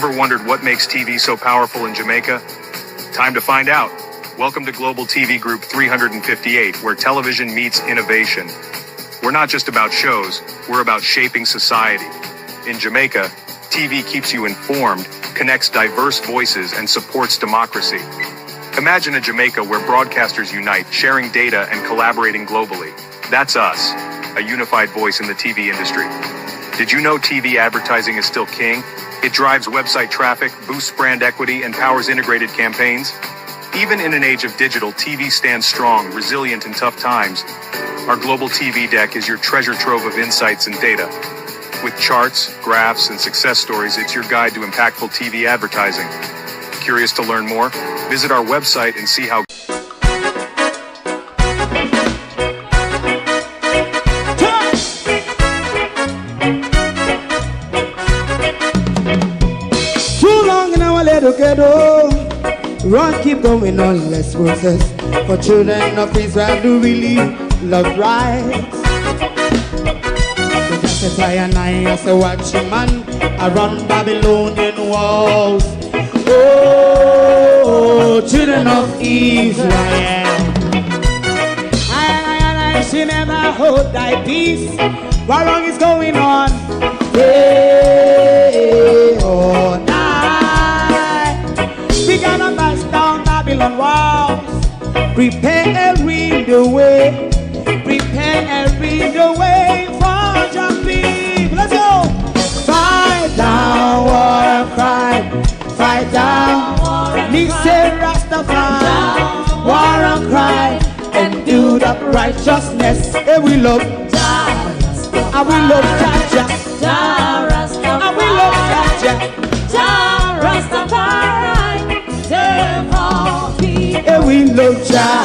Ever wondered what makes TV so powerful in Jamaica? Time to find out. Welcome to Global TV Group 358, where television meets innovation. We're not just about shows, we're about shaping society. In Jamaica, TV keeps you informed, connects diverse voices, and supports democracy. Imagine a Jamaica where broadcasters unite, sharing data and collaborating globally. That's us, a unified voice in the TV industry. Did you know TV advertising is still king? It drives website traffic, boosts brand equity, and powers integrated campaigns. Even in an age of digital, TV stands strong, resilient in tough times. Our Global TV Deck is your treasure trove of insights and data. With charts, graphs, and success stories, it's your guide to impactful TV advertising. Curious to learn more? Visit our website and see how run, keep going on, let's process. For children of Israel do really love rights. So just as I and I as a watching man, I run Babylonian walls. Oh, children of Israel, I should never hold thy peace. What wrong is going on? Hey, oh, we gonna bust down Babylon walls. Preparing the way. Preparing the way for your people. Let's go. Fight down war cry. Fight down. Listen Rastafari. War and cry. And do the righteousness. And we love. And we love Jaja. And we love Jaja. Rastafari. And we love Jah.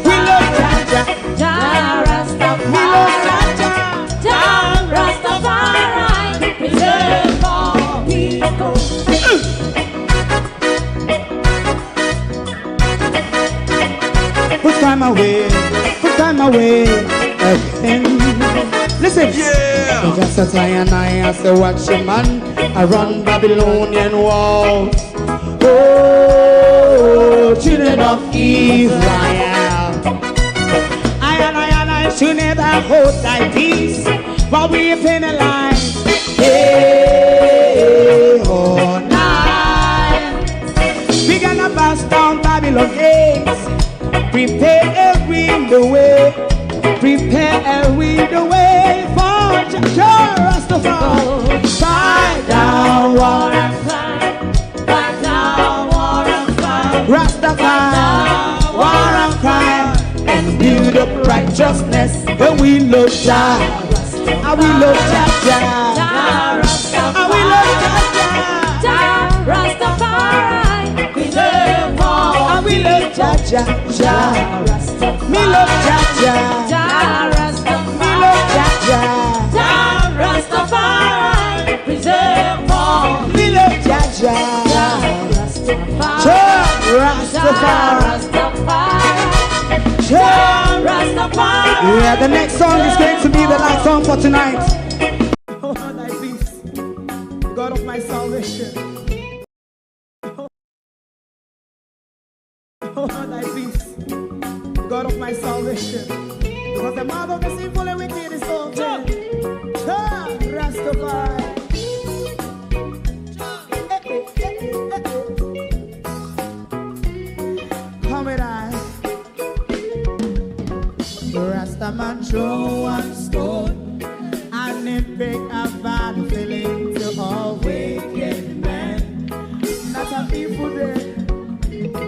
We love Jah. Jah Rastafari. We love Jah. Jah Rastafari. Preserve all people. Put time away. Put time away again. Listen. Yeah. So just as I and I as a watching man, I run Babylonian walls. Oh, children of Israel, I should never hold thy peace while we penalize. Hey, oh, night. We gonna bust down Babylon gates. Prepare the way. Prepare the way for Jah Rastafari. Fight down war and cry. Rastafari, war and crime, and build up righteousness. And we love Jah, and we love Jah, and we love Jah, Rastafari. We love all, and we love Jah, me love Jah, me love Jah, Rastafari. Preserve all, me love Jah. Rastafari. Yeah, the next song is going to be the last song for tonight. Oh, thy peace, God of my salvation. Oh, thy peace, God of my salvation. Because the mouth of the sinful and wicked is open. Rastafari. Rastaman throw one stone and it break a bad feeling to all wicked men. Not a people there.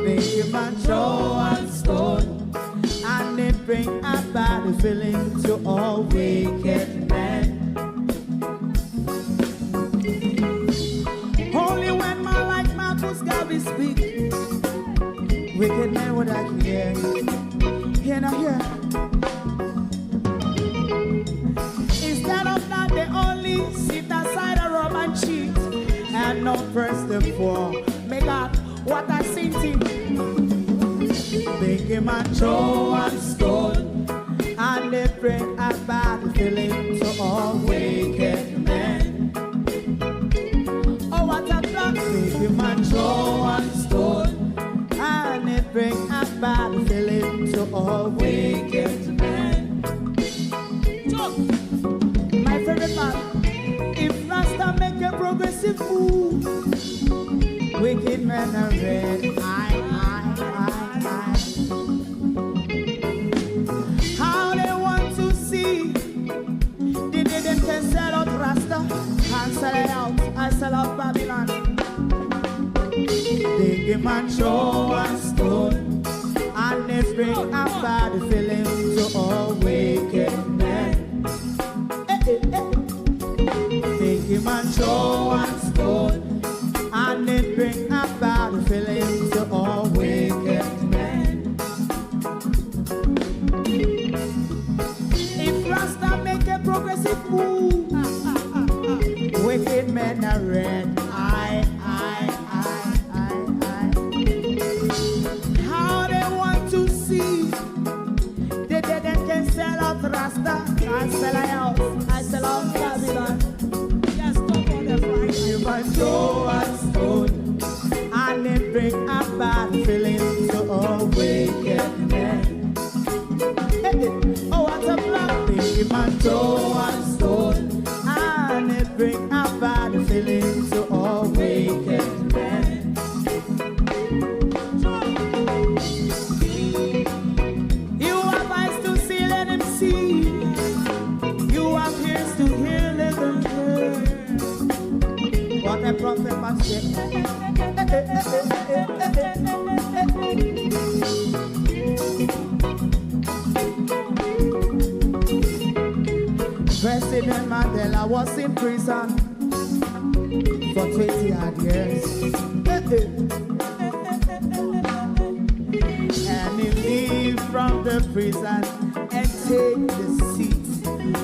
Make a man throw one stone and it bring a bad feeling to all wicked men. Only when man like Marcus Garvey speak, wicked men would I hear. Hear not hear. Instead of that, they only sit aside a rub and cheat and not press the floor. Make out what I sing to. Make him a throw and stone and they bring a bad feeling to all wicked men. Oh, what a all wicked men. My favorite man, if Rasta make a progressive move, wicked men are red. How they want to see the day them can sell out Rasta and sell it out and sell out Babylon. They give man show and stone and they bring a bad feeling to all wicked men. They give man show and stone and they bring a bad feeling to all wicked men. If Rasta make a progressive move, wicked men are red. How they want to see the dead and can sell out Rasta. I sell out, I sell out Babylon. Yes, stop on the Friday. You must show and stone and they bring a bad feeling to all wicked men. Oh, what a black thing, man, show and stone and they bring a bad feeling to all wicked men. You have eyes to see, let him see. You have ears to hear, let them hear. What a prophet must say. President Mandela was in prison for 20 odd years. And he leave from the prison and take the seat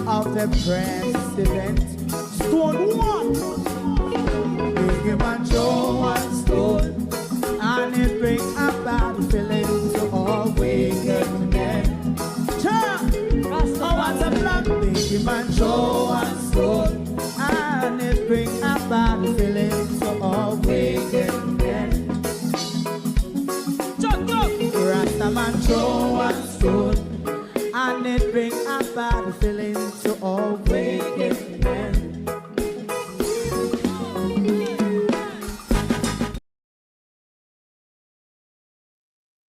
of the president. Stone one. Big him and show and stone. And it bring a bad feeling to all wicked men. Oh, what's a black big him and show and stone. And it bring a bad feeling to all wicked men. Rastaman show and stone, and it bring a bad feeling to all wicked men.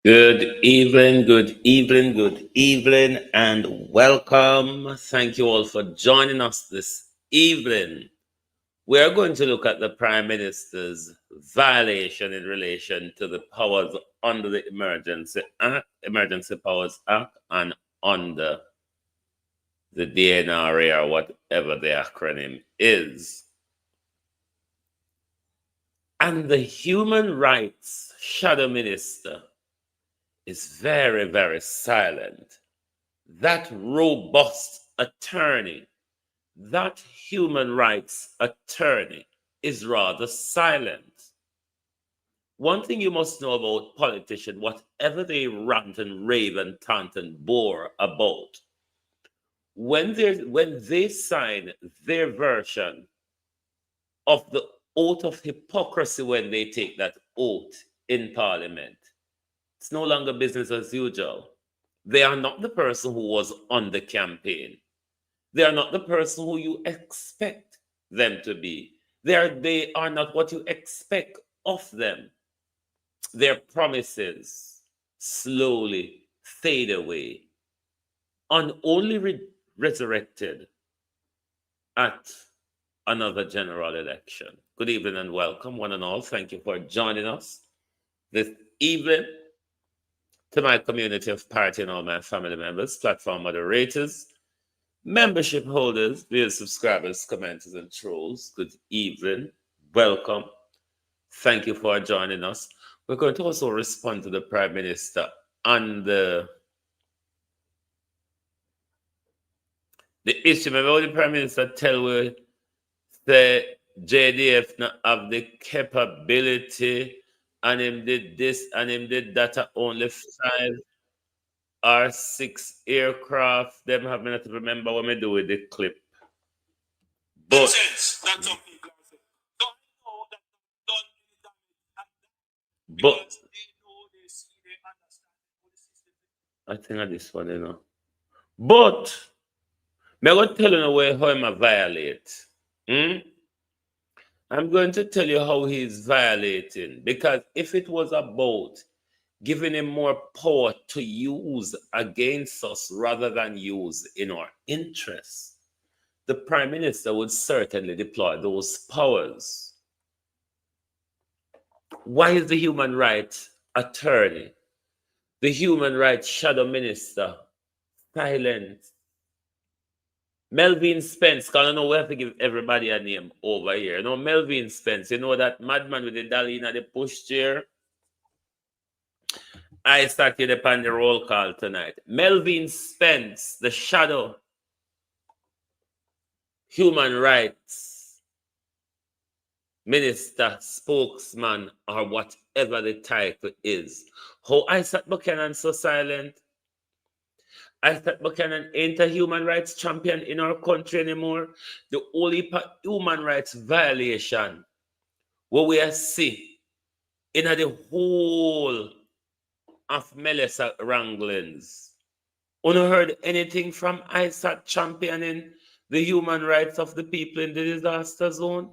Good evening, and welcome. Thank you all for joining us this evening. We are going to look at the Prime Minister's violation in relation to the powers under the Emergency Powers Act, and under the DRMA, or whatever the acronym is. And the Human Rights Shadow Minister is very, very silent. That robust attorney, that human rights attorney, is rather silent. One thing you must know about politicians, whatever they rant and rave and taunt and bore about, when they sign their version of the oath of hypocrisy, when they take that oath in Parliament, it's no longer business as usual. They are not the person who was on the campaign. They are not the person who you expect them to be. They are not what you expect of them. Their promises slowly fade away and only resurrected at another general election. Good evening and welcome, one and all. Thank you for joining us this evening. To my community of party and all my family members, platform moderators, membership holders, viewers, subscribers, commenters, and trolls, good evening. Welcome. Thank you for joining us. We're going to also respond to the Prime Minister on the issue. Remember the Prime Minister tell we the JDF not have the capability, and him did this and him did that at only 5 or 6 aircraft. Them have me not to remember what me do with the clip. But that's some people say. Don't know that done any damage, because they know, they see, they understand what the system is. I think of this one, But me going to tell you where how him a violate. Hmm? I'm going to tell you how he's violating. Because if it was about giving him more power to use against us rather than use in our interests, the Prime Minister would certainly deploy those powers. Why is the human rights attorney, the human rights shadow minister, silent? Melvin Spence, because I know we have to give everybody a name over here. Melvin Spence, that madman with the dolly in the pushchair? I started upon the roll call tonight. Melvin Spence, the shadow human rights minister, spokesman, or whatever the title is. How Isaac Buchanan so silent? Isaac Buchanan ain't a human rights champion in our country anymore. The only human rights violation what we see in the whole of Melissa wranglings. Una heard anything from Isaac championing the human rights of the people in the disaster zone?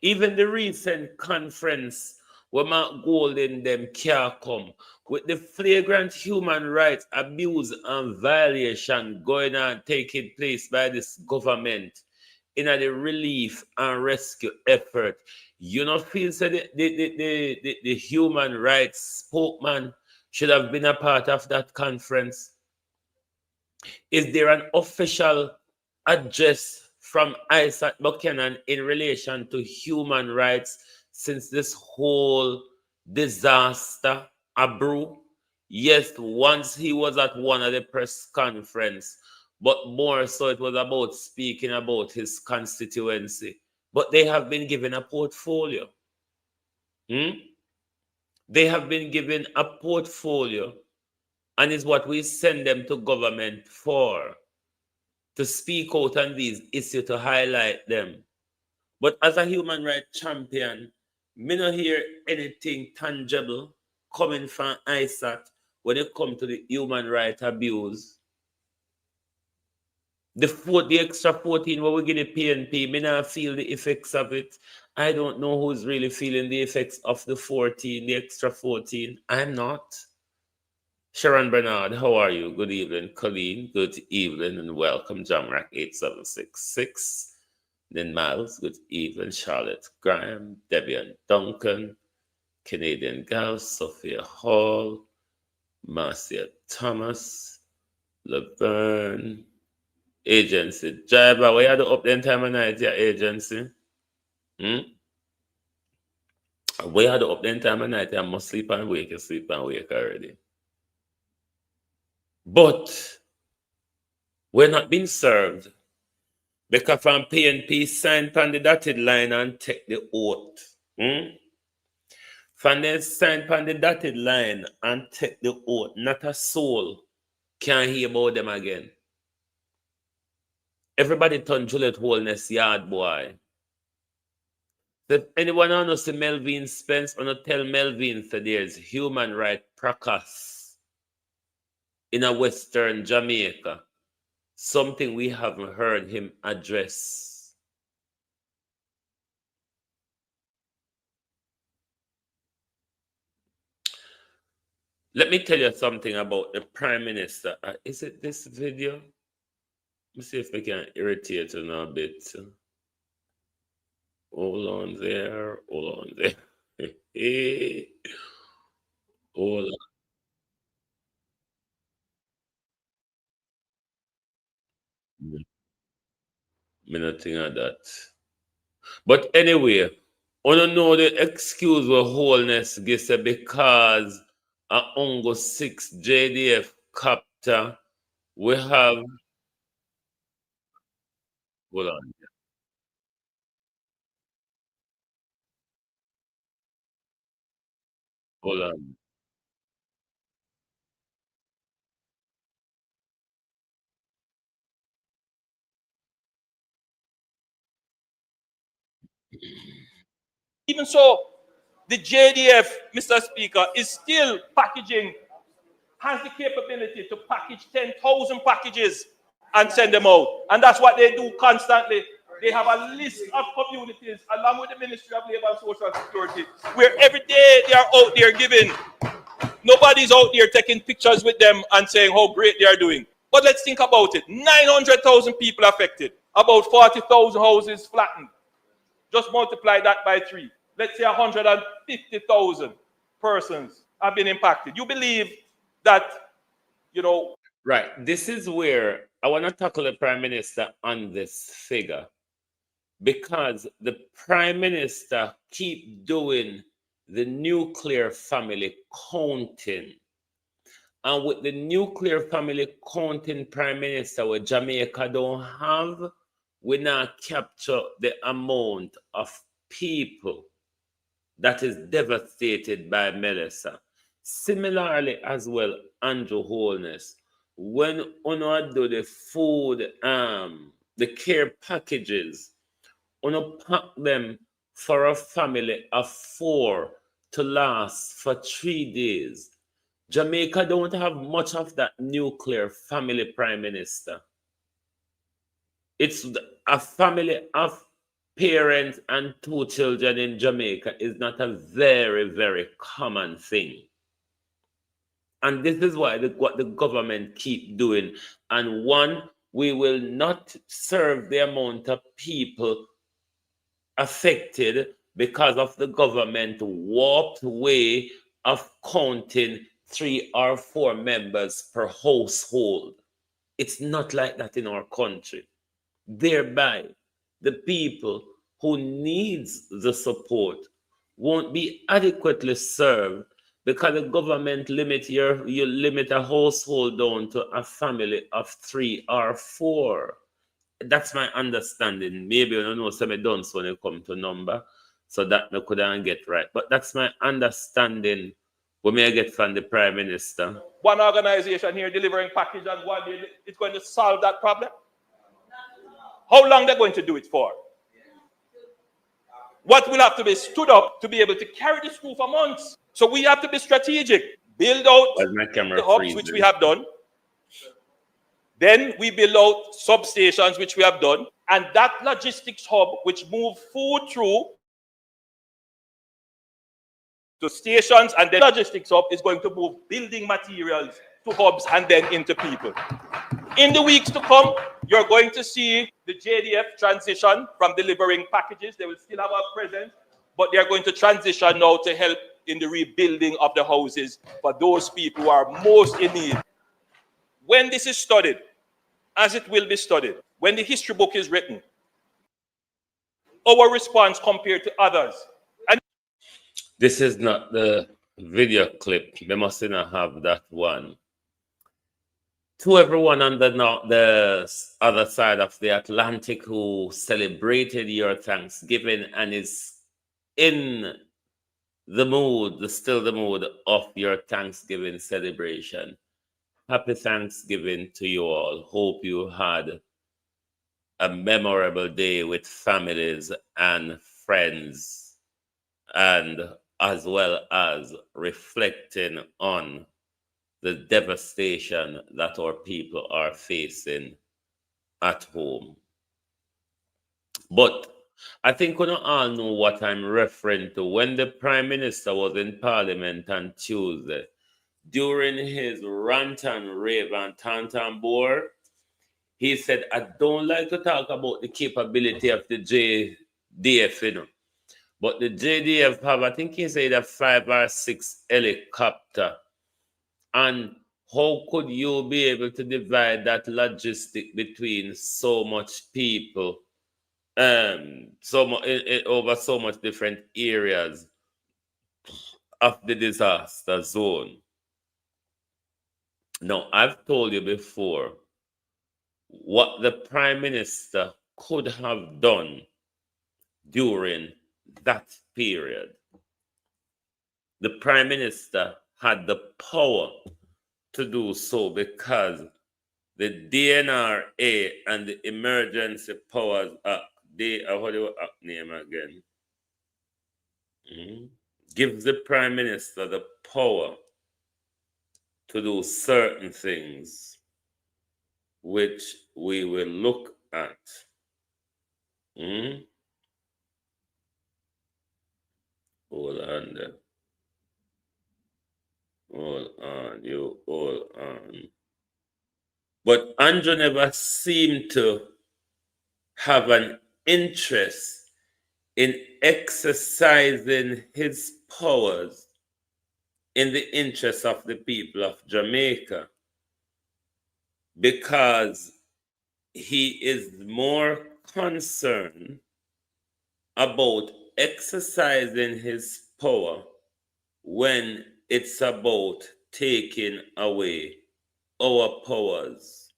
Even the recent conference where Mark Golden them care come with the flagrant human rights abuse and violation going on taking place by this government in the relief and rescue effort. You know, feel so the human rights spokesman should have been a part of that conference. Is there an official address from Isaac Buchanan in relation to human rights since this whole disaster brew? Yes, once he was at one of the press conference, but more so it was about speaking about his constituency. But they have been given a portfolio. They have been given a portfolio, and is what we send them to government for, to speak out on these issues, to highlight them. But as a human rights champion, me not hear anything tangible coming from ISAT when it comes to the human rights abuse. The extra 14 where we get the PNP, me not feel the effects of it. I don't know who's really feeling the effects of the 14, the extra 14. I'm not. Sharon Bernard, how are you? Good evening. Colleen, good evening and welcome. Jamrack 8766. Then Miles, good evening. Charlotte Graham, Debian Duncan, Canadian Gal, Sophia Hall, Marcia Thomas, Laverne, Agency. Jaiba, where you had to up the time of night, your agency? Where you had to up the time of night, you must sleep and wake, you sleep and wake already. But we're not being served because from PNP signed on the dotted line and take the oath. From them signed on the dotted line and take the oath, not a soul can hear about them again. Everybody turn Juliet Holness yard boy. If anyone knows the Melvin Spence, wanna tell Melvin that there's human right practice in a Western Jamaica. Something we haven't heard him address. Let me tell you something about the Prime Minister. Is it this video? Let me see if we can irritate you a bit. Hold on there. Hold on there. Hold on. Me not think of that. But anyway, I don't know the excuse with wholeness gives because a Ungo 6 JDF captor we have. Hold on. Hold on. Even so, The JDF, Mr. Speaker, is still packaging, has the capability to package 10,000 packages and send them out. And that's what they do constantly. They have a list of communities, along with the Ministry of Labor and Social Security, where every day they are out there giving. Nobody's out there taking pictures with them and saying how great they are doing. But let's think about it. 900,000 people affected. About 40,000 houses flattened. Just multiply that by 3. Let's say 150,000 persons have been impacted. You believe that, you know... Right. This is where I want to tackle the Prime Minister on this figure. Because the Prime Minister keep doing the nuclear family counting. And with the nuclear family counting Prime Minister, what Jamaica don't have, we now capture the amount of people that is devastated by Melissa. Similarly as well, Andrew Holness, when uno do the food, the care packages, uno pack them for a family of 4 to last for 3 days. Jamaica don't have much of that nuclear family Prime Minister. It's a family of parents and 2 children in Jamaica is not a very, very common thing. And this is why what the government keep doing. And one, we will not serve the amount of people affected because of the government warped way of counting 3 or 4 members per household. It's not like that in our country. Thereby, the people who needs the support won't be adequately served because the government you limit a household down to a family of 3 or 4. That's my understanding. Maybe I don't know some done when it come to number, so that I couldn't get right. But that's my understanding. What may I get from the Prime Minister? One organization here delivering package and one day it's going to solve that problem. How long they're going to do it for? What will have to be stood up to be able to carry this school for months? So we have to be strategic. Build out the hubs, which we have done. Then we build out substations, which we have done. And that logistics hub, which move food through to stations, and the logistics hub is going to move building materials to hubs and then into people. In the weeks to come, you're going to see the JDF transition from delivering packages. They will still have a presence, but they're going to transition now to help in the rebuilding of the houses for those people who are most in need. When this is studied, as it will be studied, when the history book is written, our response compared to others. And this is not the video clip. They must not have that one. To everyone on the other side of the Atlantic who celebrated your Thanksgiving and is in the mood, still the mood of your Thanksgiving celebration. Happy Thanksgiving to you all. Hope you had a memorable day with families and friends, and as well as reflecting on the devastation that our people are facing at home. But I think we all know what I'm referring to. When the Prime Minister was in Parliament on Tuesday, during his rant and rave and tantan board, he said, I don't like to talk about the capability of the JDF, you know. But the JDF have, I think he said, a 5 or 6 helicopter. And how could you be able to divide that logistic between so much people, over so much different areas of the disaster zone? Now, I've told you before what the Prime Minister could have done during that period. The Prime Minister had the power to do so because the DRMA and the Emergency Powers Act, what do you name again? gives the Prime Minister the power to do certain things, which we will look at. Hold on there. Hold on, you hold on. But Andrew never seemed to have an interest in exercising his powers in the interest of the people of Jamaica, because he is more concerned about exercising his power when it's about taking away our powers.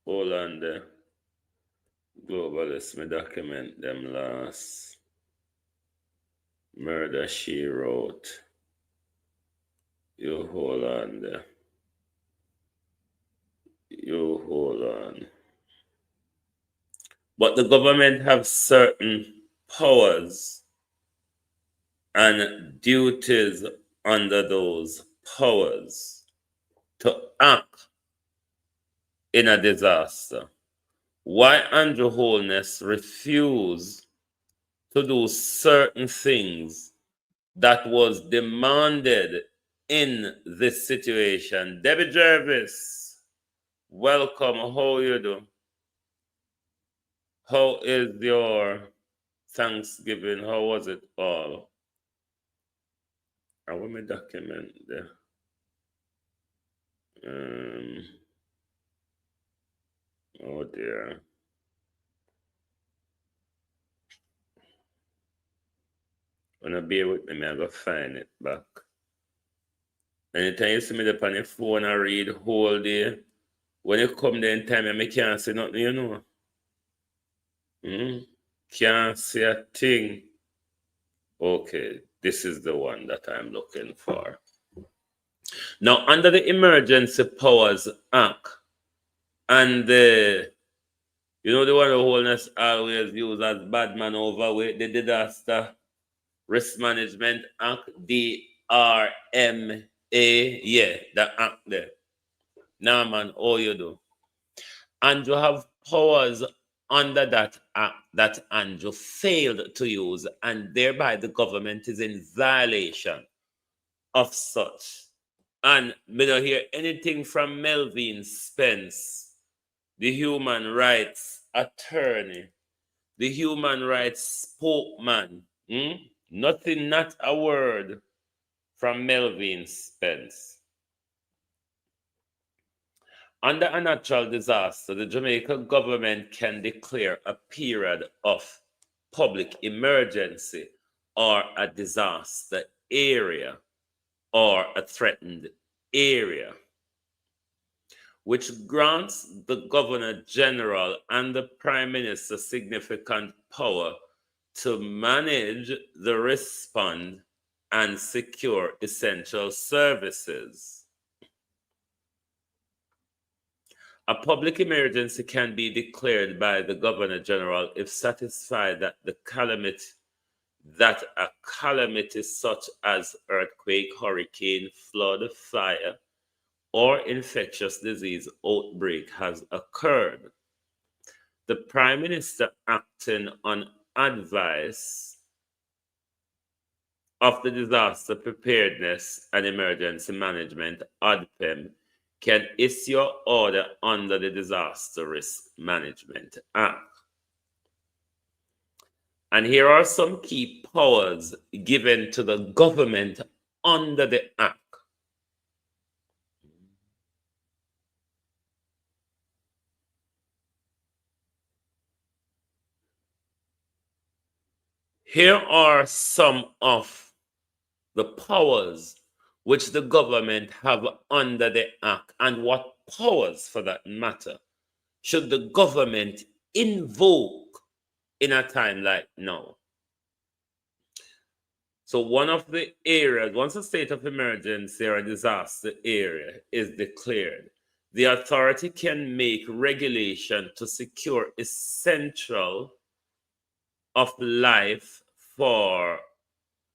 Hold on there. Globalist, me document them last. Murder she wrote. You hold on there. You hold on. But the government have certain powers and duties under those powers to act in a disaster. Why Andrew Holness refused to do certain things that was demanded in this situation? Debbie Jervis, welcome. How you do? How is your Thanksgiving? How was it all? I want me document there. Oh dear. Wanna bear with me, I go find it back. Anytime you see me up on your phone I read whole day, when you come there in time I can't see nothing, you know. Can't see a thing. Okay, this is the one that I'm looking for. Now, under the Emergency Powers Act, and the, you know, the one the Holness always use as bad man overweight, the Disaster Risk Management Act, DRMA, yeah, the act there. Now, man, all you do. Andrew have powers under that act that Andrew failed to use, and thereby the government is in violation of such. And we don't hear anything from Melvin Spence, the human rights attorney, the human rights spokesman. Nothing, not a word from Melvin Spence. Under a natural disaster, the Jamaican government can declare a period of public emergency or a disaster area or a threatened area, which grants the Governor General and the Prime Minister significant power to manage the response and secure essential services. A public emergency can be declared by the Governor General if satisfied that a calamity such as earthquake, hurricane, flood, fire, or infectious disease outbreak has occurred. The Prime Minister, acting on advice of the Disaster Preparedness and Emergency Management, (ODPEM), can issue an order under the Disaster Risk Management Act. And here are some key powers given to the government under the Act. Here are some of the powers which the government have under the Act, and what powers, for that matter, should the government invoke in a time like now. So one of the areas, once a state of emergency or a disaster area is declared, the authority can make regulation to secure essential of life for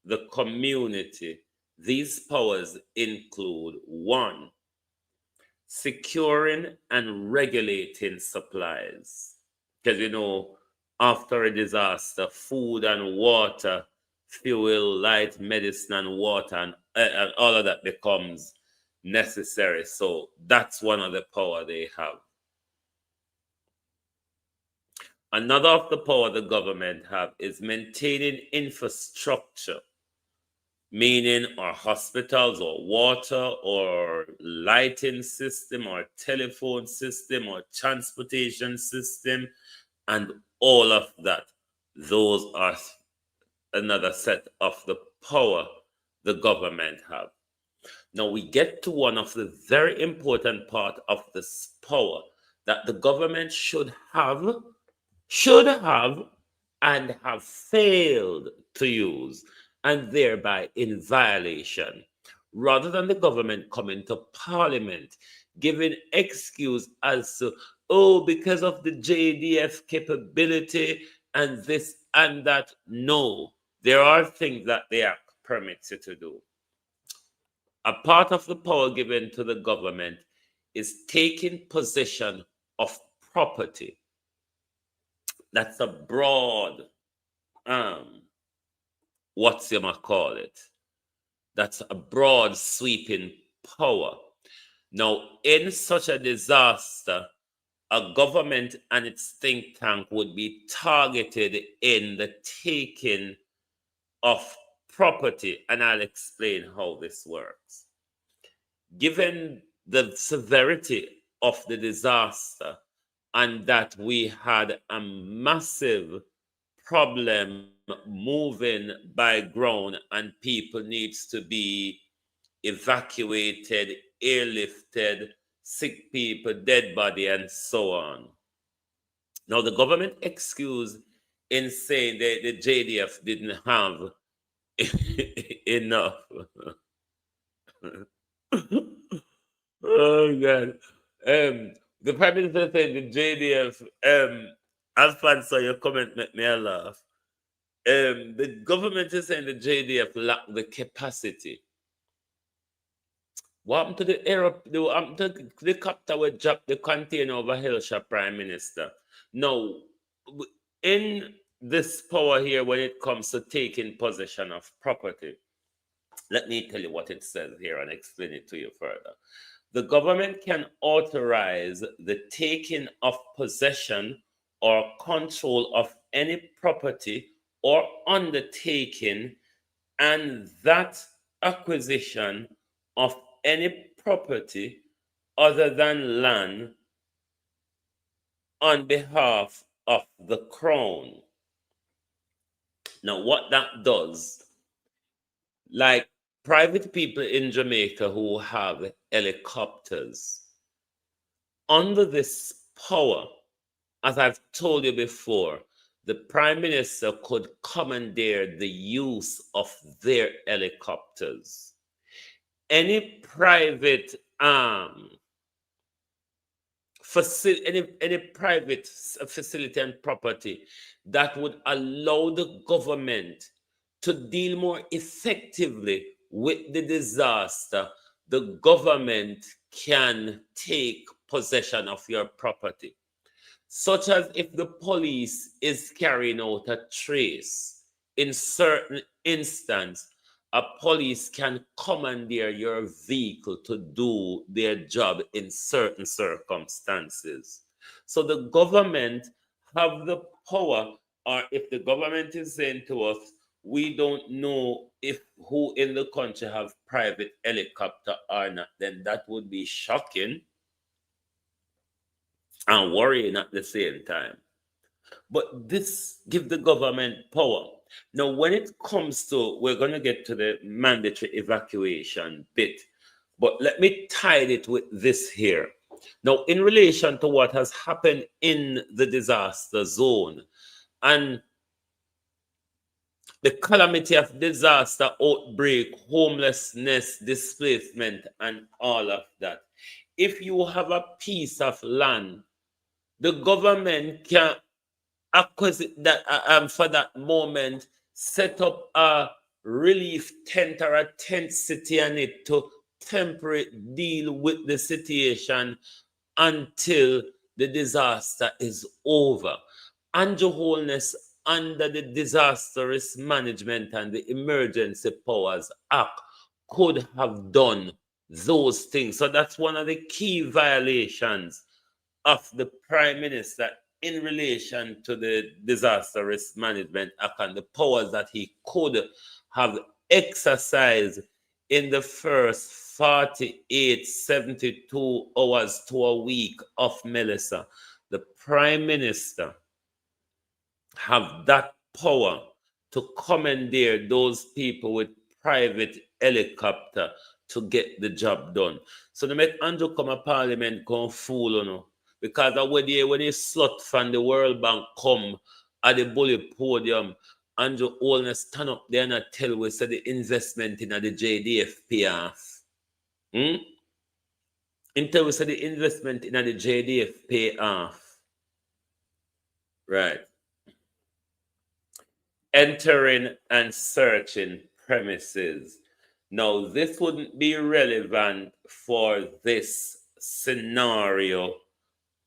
the community, these powers include: one, securing and regulating supplies. Because, after a disaster, food and water, fuel, light, medicine, and water, and all of that becomes necessary. So that's one of the power they have. Another of the power the government have is maintaining infrastructure, meaning our hospitals or water or lighting system or telephone system or transportation system and all of that. Those are another set of the power the government have. Now we get to one of the very important part of this power that the government should have and have failed to use, and thereby in violation. Rather than the government coming to parliament giving excuse as to, oh, because of the JDF capability and this and that. No, there are things that the act permits you to do. A part of the power given to the government is taking possession of property. That's a broad, what's you might call it? That's a broad sweeping power. Now, in such a disaster, a government and its think tank would be targeted in the taking of property, and I'll explain how this works. Given the severity of the disaster and that we had a massive problem moving by ground and people needs to be evacuated, airlifted, sick people, dead body, and so on. Now, the government excuse in saying that the JDF didn't have enough. Oh, God. The Prime Minister said the JDF, Alfonso, your comment made me laugh. The government is saying the JDF lacked the capacity. What happened to what happened to the copter which dropped the container over Hillshire, Prime Minister? Now, in this power here, when it comes to taking possession of property, let me tell you what it says here and explain it to you further. The government can authorize the taking of possession or control of any property or undertaking, and that acquisition of any property other than land on behalf of the crown. Now, what that does, like private people in Jamaica who have helicopters, under this power, as I've told you before, the Prime Minister could commandeer the use of their helicopters. Any private any private facility and property that would allow the government to deal more effectively with the disaster, the government can take possession of your property. Such as if the police is carrying out a trace, in certain instance, a police can commandeer your vehicle to do their job in certain circumstances. So the government have the power, or if the government is saying to us, we don't know if who in the country have private helicopter or not, then that would be shocking and worrying at the same time. But this gives the government power. Now, when it comes to, we're going to get to the mandatory evacuation bit, but let me tie it with this here. Now, in relation to what has happened in the disaster zone and the calamity of disaster, outbreak, homelessness, displacement, and all of that, if you have a piece of land, the government can for that moment, set up a relief tent or a tent city on it to temporarily deal with the situation until the disaster is over. Andrew Holness, under the Disaster Risk Management and the Emergency Powers Act, could have done those things. So that's one of the key violations of the Prime Minister in relation to the Disaster Risk Management Act and the powers that he could have exercised in the first 48, 72 hours to a week of Melissa. The Prime Minister have that power to commandeer those people with private helicopter to get the job done. So they make Andrew come a parliament come fool, you know, because when he slut from the World Bank come at the bully podium, Andrew Holness stand up there and tell we said the investment in the JDF pay off. Until we said the investment in the JDF pay off. Right. Entering and searching premises. Now, this wouldn't be relevant for this scenario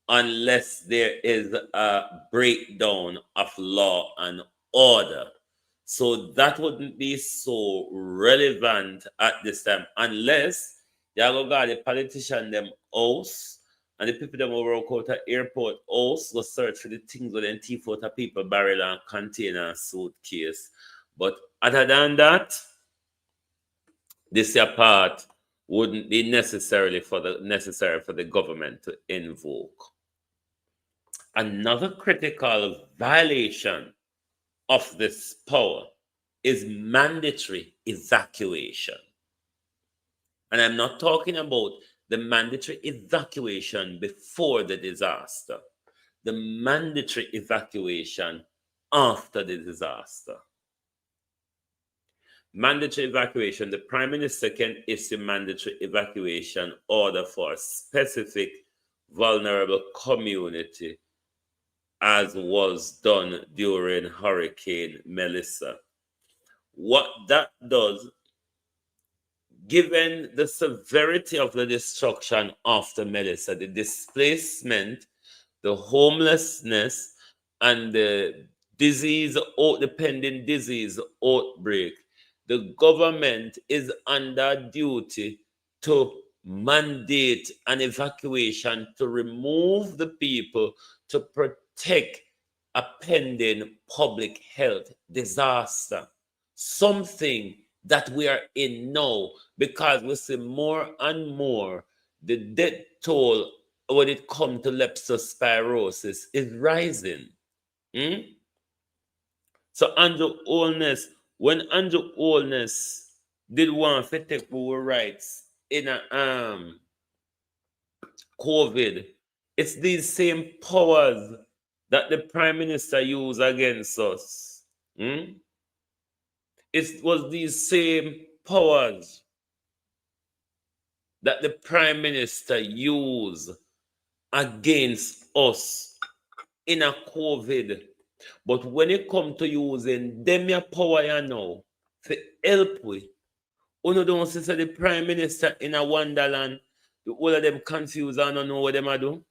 unless there is a breakdown of law and order. So that wouldn't be so relevant at this time unless you go got the politician them house and the people them over out at airport house go search for the things with them thief out of people barrel and container and suitcase. But other than that, this part wouldn't be necessary for the government to invoke. Another critical violation of this power is mandatory evacuation. And I'm not talking about the mandatory evacuation before the disaster, the mandatory evacuation after the disaster. Mandatory evacuation, the Prime Minister can issue mandatory evacuation order for a specific vulnerable community, as was done during Hurricane Melissa. What that does, given the severity of the destruction after Melissa, the displacement, the homelessness, and the pending disease outbreak, the government is under duty to mandate an evacuation to remove the people to protect a pending public health disaster. Something that we are in now, because we see more and more the death toll when it comes to leptospirosis is rising. So Andrew Holness, when Andrew Holness did want to take our rights in a COVID, it's these same powers that the Prime Minister used against us. It was these same powers that the Prime Minister used against us in a COVID. But when it comes to using them your power, you know, to help we, you don't see the Prime Minister in a wonderland, all of them confused and don't know what them are doing.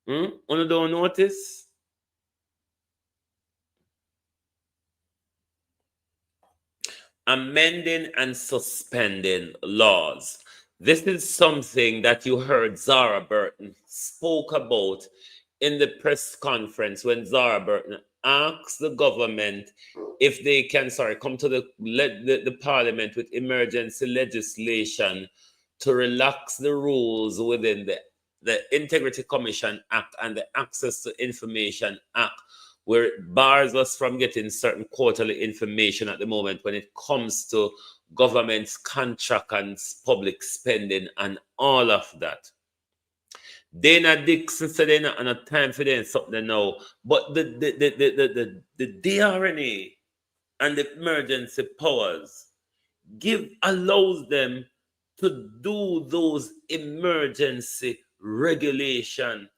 You don't notice? Amending and suspending laws. This is something that you heard Zara Burton spoke about in the press conference when Zara Burton asked the government if they can, come to the parliament with emergency legislation to relax the rules within the Integrity Commission Act and the Access to Information Act, where it bars us from getting certain quarterly information at the moment when it comes to government's contract and public spending and all of that. Dana Dixon said they're not enough time for them something now. But the DRMA and the emergency powers allows them to do those emergency regulation,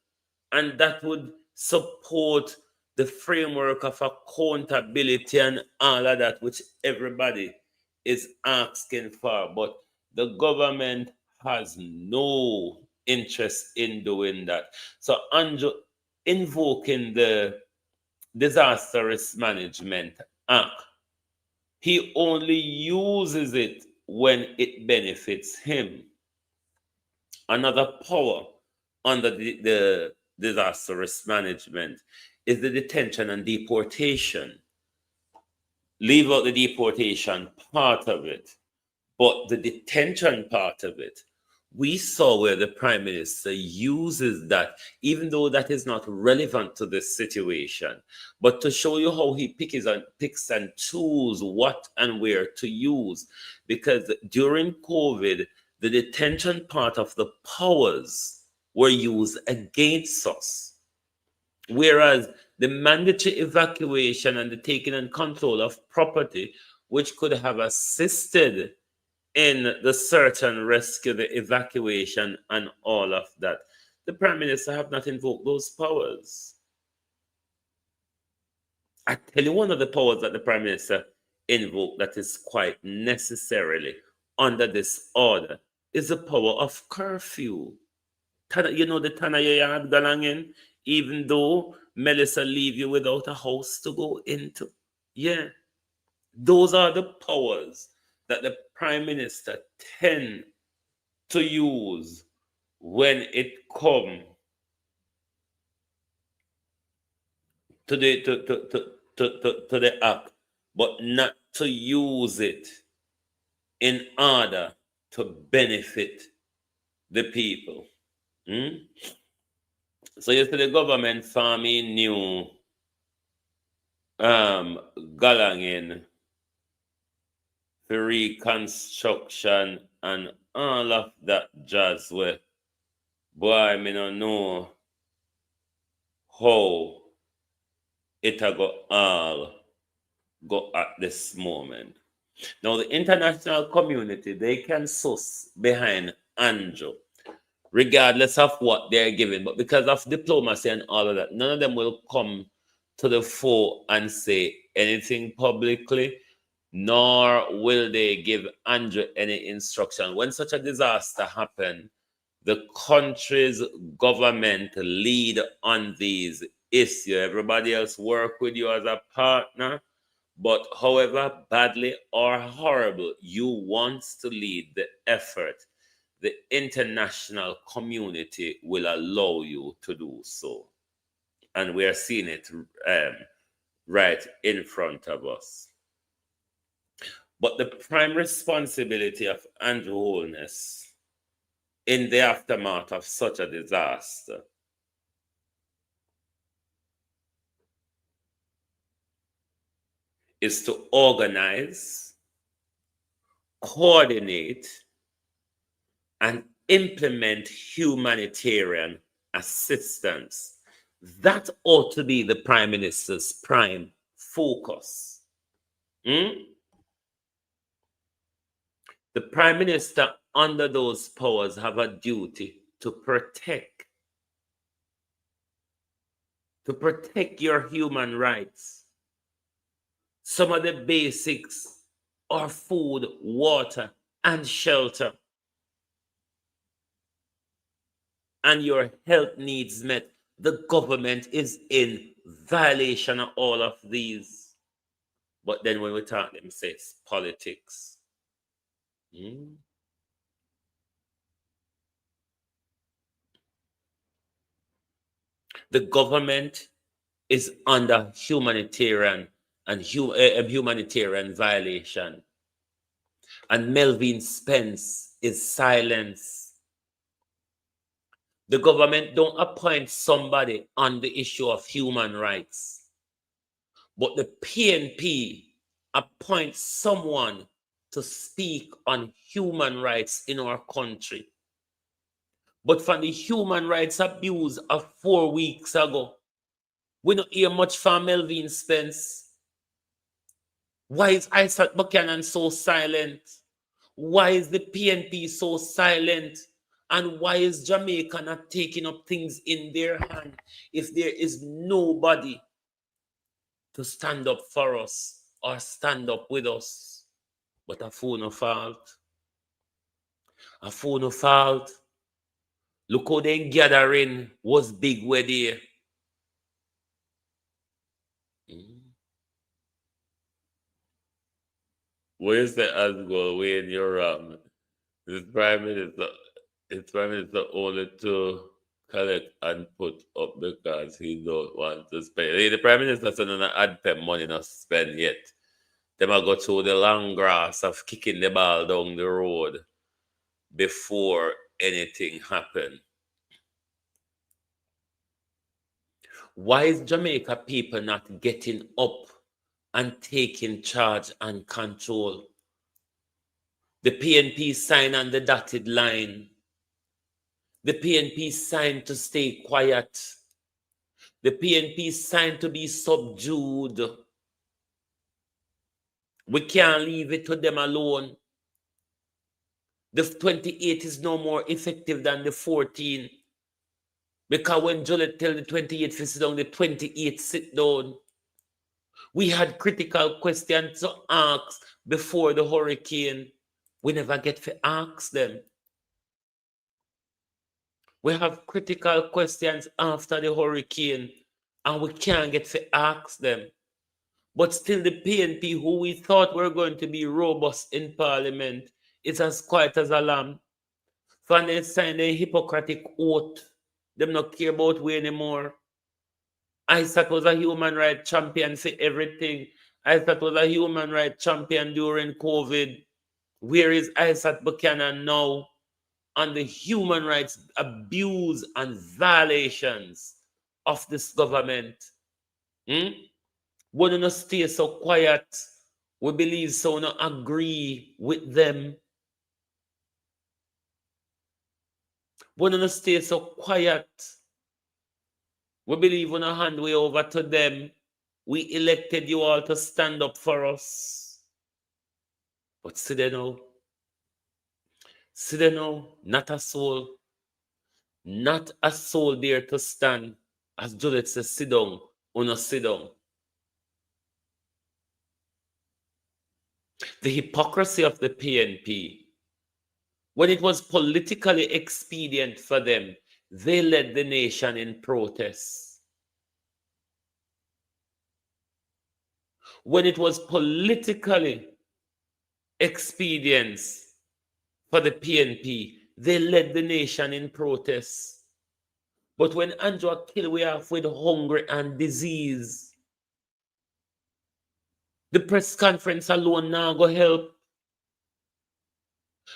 and that would support the framework of accountability and all of that, which everybody is asking for. But the government has no interest in doing that. So, Andrew, invoking the Disaster Risk Management Act, he only uses it when it benefits him. Another power under the disaster risk management is the detention and deportation. Leave out the deportation part of it, but the detention part of it, we saw where the Prime Minister uses that, even though that is not relevant to this situation, but to show you how he picks and chooses what and where to use. Because during COVID, the detention part of the powers were used against us. Whereas the mandatory evacuation and the taking and control of property, which could have assisted in the search and rescue, the evacuation, and all of that, the Prime Minister have not invoked those powers. I tell you, one of the powers that the Prime Minister invoked that is quite necessarily under this order is the power of curfew. You know, the Tanaya yard galangin, even though Melissa leave you without a house to go into. Yeah. Those are the powers that the Prime Minister tend to use when it comes to the act, but not to use it in order to benefit the people. So you see the government farming new galangin for reconstruction and all of that jazz where, boy, me don't know how it all go at this moment. Now the international community, they can sus behind Andrew, regardless of what they're giving, but because of diplomacy and all of that, none of them will come to the fore and say anything publicly, nor will they give Andrew any instruction. When such a disaster happens, the country's government lead on these issues. Everybody else work with you as a partner, but however badly or horrible you want to lead the effort, the international community will allow you to do so. And we are seeing it right in front of us. But the prime responsibility of Andrew Holness in the aftermath of such a disaster is to organize, coordinate, and implement humanitarian assistance. That ought to be the Prime Minister's prime focus. The Prime Minister, under those powers, have a duty to protect your human rights. Some of the basics are food, water, and shelter. And your health needs met. The government is in violation of all of these. But then when we talk, them say it's politics. The government is under humanitarian violation. And Melvin Spence is silenced. The government don't appoint somebody on the issue of human rights. But the PNP appoints someone to speak on human rights in our country. But from the human rights abuse of 4 weeks ago, we don't hear much from Melvin Spence. Why is Isaac Buchanan so silent? Why is the PNP so silent? And why is Jamaica not taking up things in their hand if there is nobody to stand up for us or stand up with us. But a fool no fault. A fool no fault. Look how the gathering was big where there. Where's the Asgore when you're the Prime Minister? His Prime Minister only to collect and put up because he don't want to spend. The Prime Minister said no ad pay money not spend yet. Them a go through the long grass of kicking the ball down the road before anything happen. Why is Jamaica people not getting up and taking charge and control? The PNP sign on the dotted line. The PNP signed to stay quiet. The PNP signed to be subdued. We can't leave it to them alone. The 28 is no more effective than the 14. Because when Jolette tell the 28 to sit down, the 28 sit down. We had critical questions to ask before the hurricane. We never get to ask them. We have critical questions after the hurricane, and we can't get to ask them. But still, the PNP, who we thought were going to be robust in Parliament, is as quiet as a lamb. So when they sign a Hippocratic oath, them not care about we anymore. Isaac was a human rights champion for everything. Isaac was a human rights champion during COVID. Where is Isaac Buchanan now on the human rights abuse and violations of this government? We don't stay so quiet. We believe so, not agree with them. We don't stay so quiet. We believe we don't hand way over to them. We elected you all to stand up for us. But see there now. See there now, not a soul. Not a soul there to stand. As Judith says, sit down, or not sit down. The hypocrisy of the PNP. When it was politically expedient for them, they led the nation in protests. When it was politically expedient for the PNP, they led the nation in protests. But when Andrew killed we off with hunger and disease, the press conference alone now go help.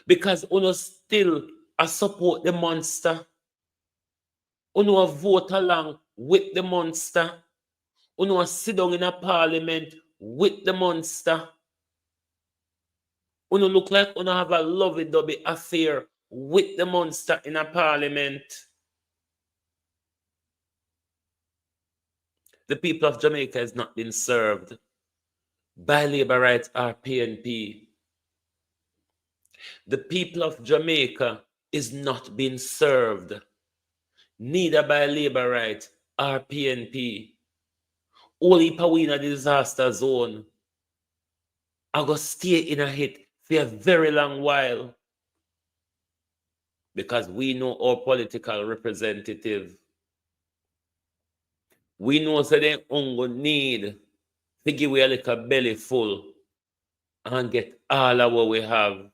Because uno still support the monster. Uno vote along with the monster. Uno sit down in a parliament with the monster. Uno look like uno have a lovey-dovey affair with the monster in a parliament. The people of Jamaica has not been served by Labour Rights or PNP. The people of Jamaica is not being served, neither by Labour Rights or PNP. Only we in a disaster zone. I go stay in a hit for a very long while. Because we know our political representative. We know that they only need to give we a little belly full and get all of what we have.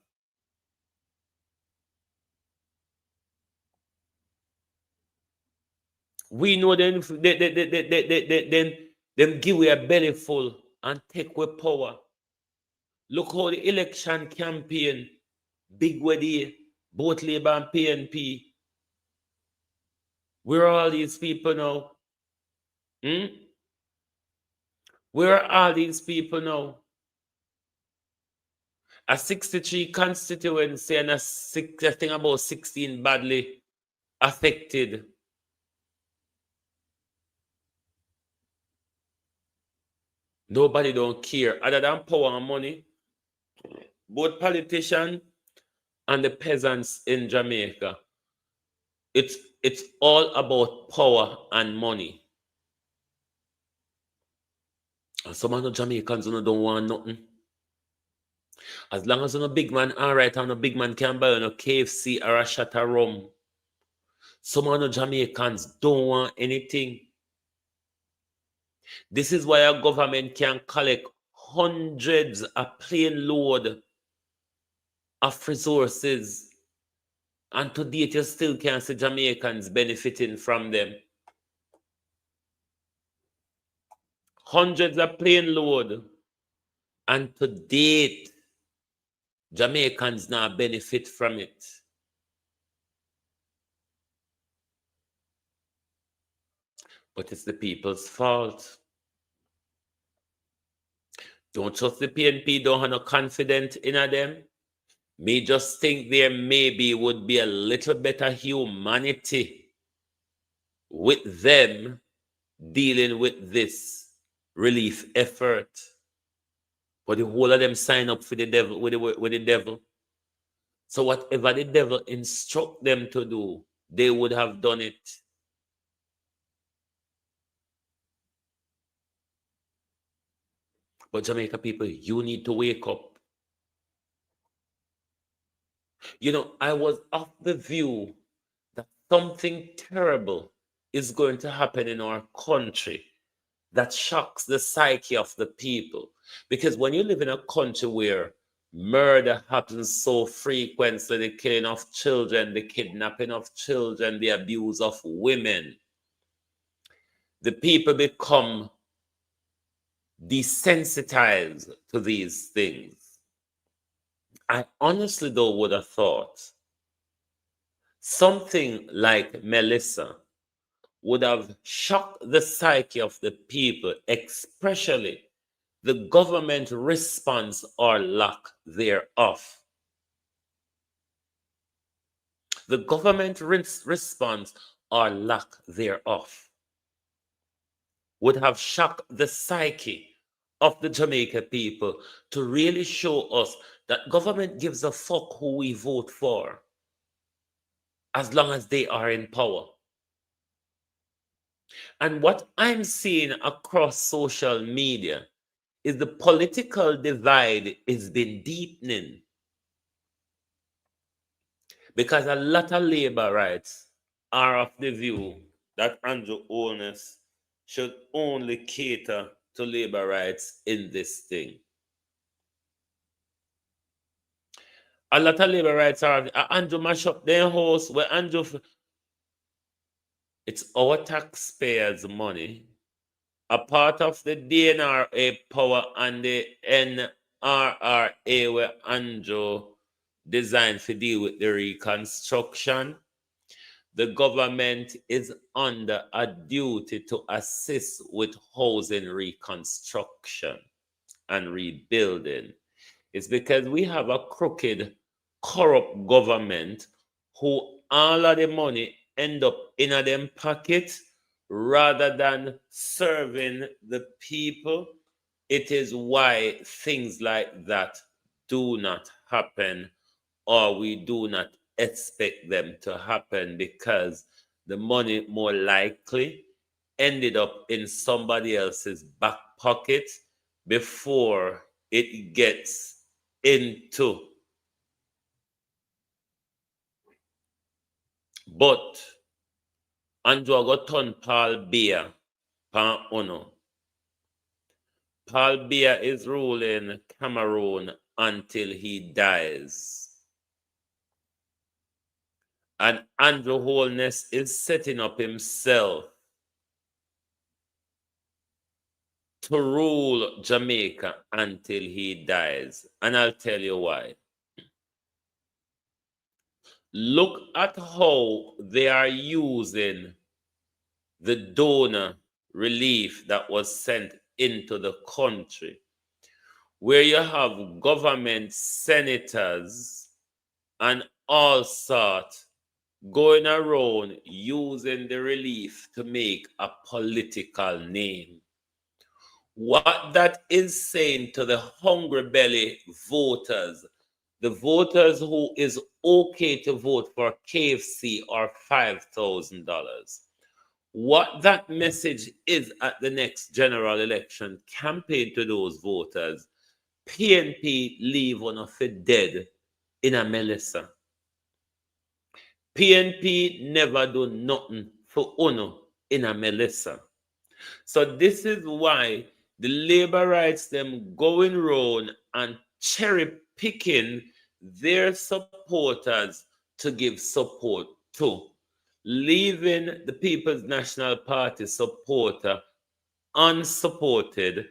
We know them give we a belly full and take away power. Look how the election campaign, big way both Labour and PNP. Where are all these people now? Where are all these people now? A 63 constituency and I think about 16 badly affected. Nobody don't care other than power and money. Both politicians and the peasants in Jamaica. It's all about power and money. And some of the Jamaicans don't want nothing. As long as you're a big man, all right, and a big man can buy a KFC or a shot of rum. Some of the Jamaicans don't want anything. This is why our government can collect hundreds of plane load of resources, and to date you still can't see Jamaicans benefiting from them. Hundreds of plane load, and to date Jamaicans now benefit from it. But it's the people's fault. Don't trust the PNP, don't have no confidence in them. Me just think there maybe would be a little better humanity with them dealing with this relief effort. But the whole of them sign up for the devil with the devil. So whatever the devil instruct them to do, they would have done it. But Jamaica people, you need to wake up. You know, I was of the view that something terrible is going to happen in our country that shocks the psyche of the people. Because when you live in a country where murder happens so frequently, the killing of children, the kidnapping of children, the abuse of women, the people become desensitized to these things. I honestly though would have thought something like Melissa would have shocked the psyche of the people, especially the government response or lack thereof. The government response or lack thereof would have shocked the psyche of the Jamaica people to really show us that government gives a fuck who we vote for as long as they are in power. And what I'm seeing across social media is the political divide is been deepening. Because a lot of labor rights are of the view that Andrew Holness should only cater to labor rights in this thing. A lot of labor rights are Andrew mash up their house where Andrew. It's our taxpayers' money. A part of the DNRA power and the NRRA where Andrew designed to deal with the reconstruction. The government is under a duty to assist with housing reconstruction and rebuilding. It's because we have a crooked, corrupt government who all of the money end up in them pocket rather than serving the people. It is why things like that do not happen, or we do not expect them to happen, because the money more likely ended up in somebody else's back pocket before it gets into. But Andrew got turn Paul Biya pan Uno. Paul Biya is ruling Cameroon until he dies. And Andrew Holness is setting up himself to rule Jamaica until he dies. And I'll tell you why. Look at how they are using the donor relief that was sent into the country, where you have government senators and all sorts going around using the relief to make a political name. What that is saying to the hungry belly voters, the voters who is okay to vote for KFC or $5,000, what that message is at the next general election campaign to those voters. PNP leave one of it dead in a Melissa. PNP never do nothing for Uno in a Melissa. So this is why the labor rights them going round and cherry picking their supporters to give support to, leaving the People's National Party supporter unsupported,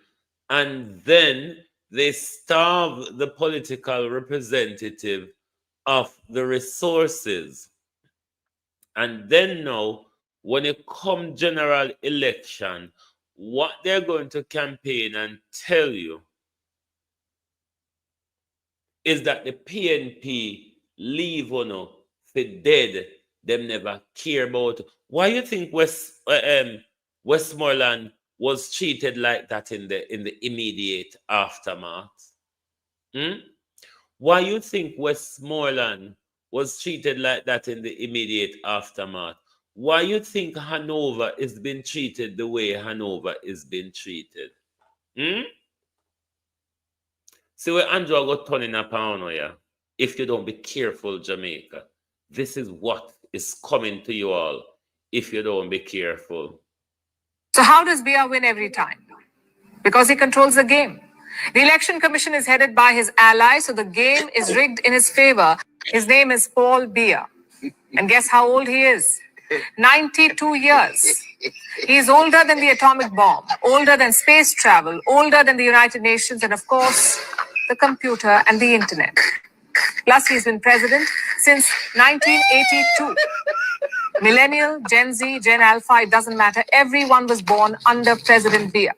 and then they starve the political representative of the resources. And then now, when it come general election, what they're going to campaign and tell you is that the PNP leave for dead, them never care about. Why you think Westmoreland was treated like that in the immediate aftermath? Why you think Westmoreland was treated like that in the immediate aftermath? Why you think Hanover is being treated the way Hanover is being treated? See where Andrew got turning upon you. If you don't be careful, Jamaica, this is what is coming to you all if you don't be careful. So how does BR win every time? Because he controls the game. The Election Commission is headed by his ally, so the game is rigged in his favor. His name is Paul Biya. And guess how old he is? 92 years. He is older than the atomic bomb, older than space travel, older than the United Nations, and of course, the computer and the internet. Plus, he's been president since 1982. Millennial, Gen Z, Gen Alpha, it doesn't matter. Everyone was born under President Biya.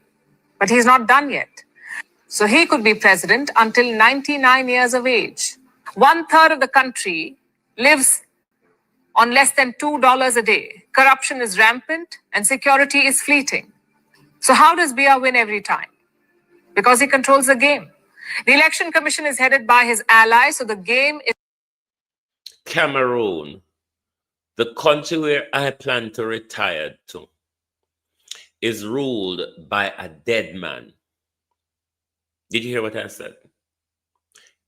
But he's not done yet. So he could be president until 99 years of age. 1/3 of the country lives on less than $2 a day. Corruption is rampant and security is fleeting. So how does Biya win every time? Because he controls the game. The Election Commission is headed by his ally, so the game is... Cameroon, the country where I plan to retire to, is ruled by a dead man. Did you hear what I said?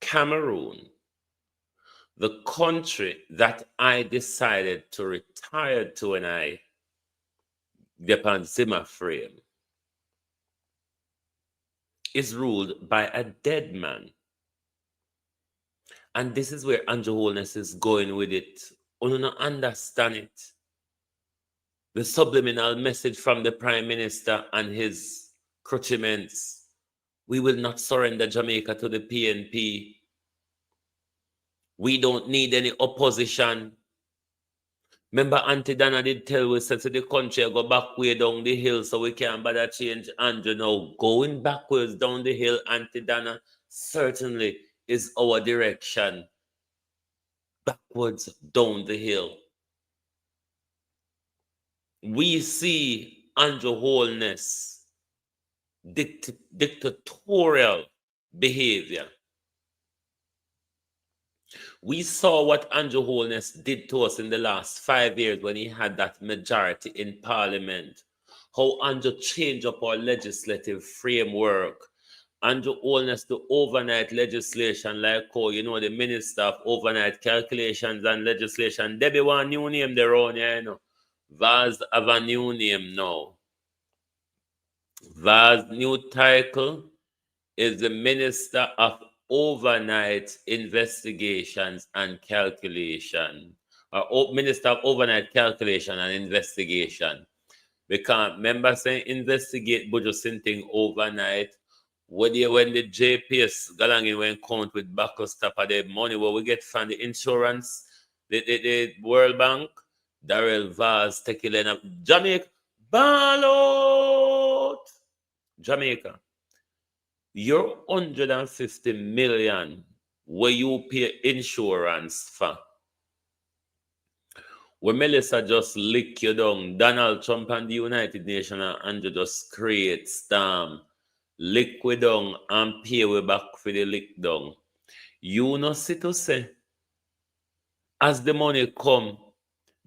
Cameroon, the country that I decided to retire to when I depend Zimmer frame, is ruled by a dead man. And this is where Andrew Holness is going with it. You don't understand it. The subliminal message from the Prime Minister and his crutchments. We will not surrender Jamaica to the PNP. We don't need any opposition. Remember, Auntie Dana did tell us that the country go back way down the hill so we can't bother change Andrew now. Going backwards down the hill, Auntie Dana, certainly is our direction. Backwards down the hill. We see Andrew Holness dictatorial behavior. We saw what Andrew Holness did to us in the last 5 years when he had that majority in Parliament. How Andrew changed up our legislative framework. Andrew Holness, the overnight legislation, like how, the Minister of Overnight Calculations and Legislation, Debbie want new name there on here, Vaz have a new name now. Vaz new title is the Minister of Overnight Investigations and Calculation, or Minister of Overnight Calculation and Investigation. Because remember saying investigate but just something overnight. When the JPS galangin when count with backup stop of the money what we get from the insurance, the World Bank, Darrell Vaz take it up Jamaica, ball out. Jamaica. Your 150 million where you pay insurance for. When Melissa just lick you down, Donald Trump and the United Nations and Andrew just create storm, lick we down and pay we back for the lick down. You know see to say, as the money come,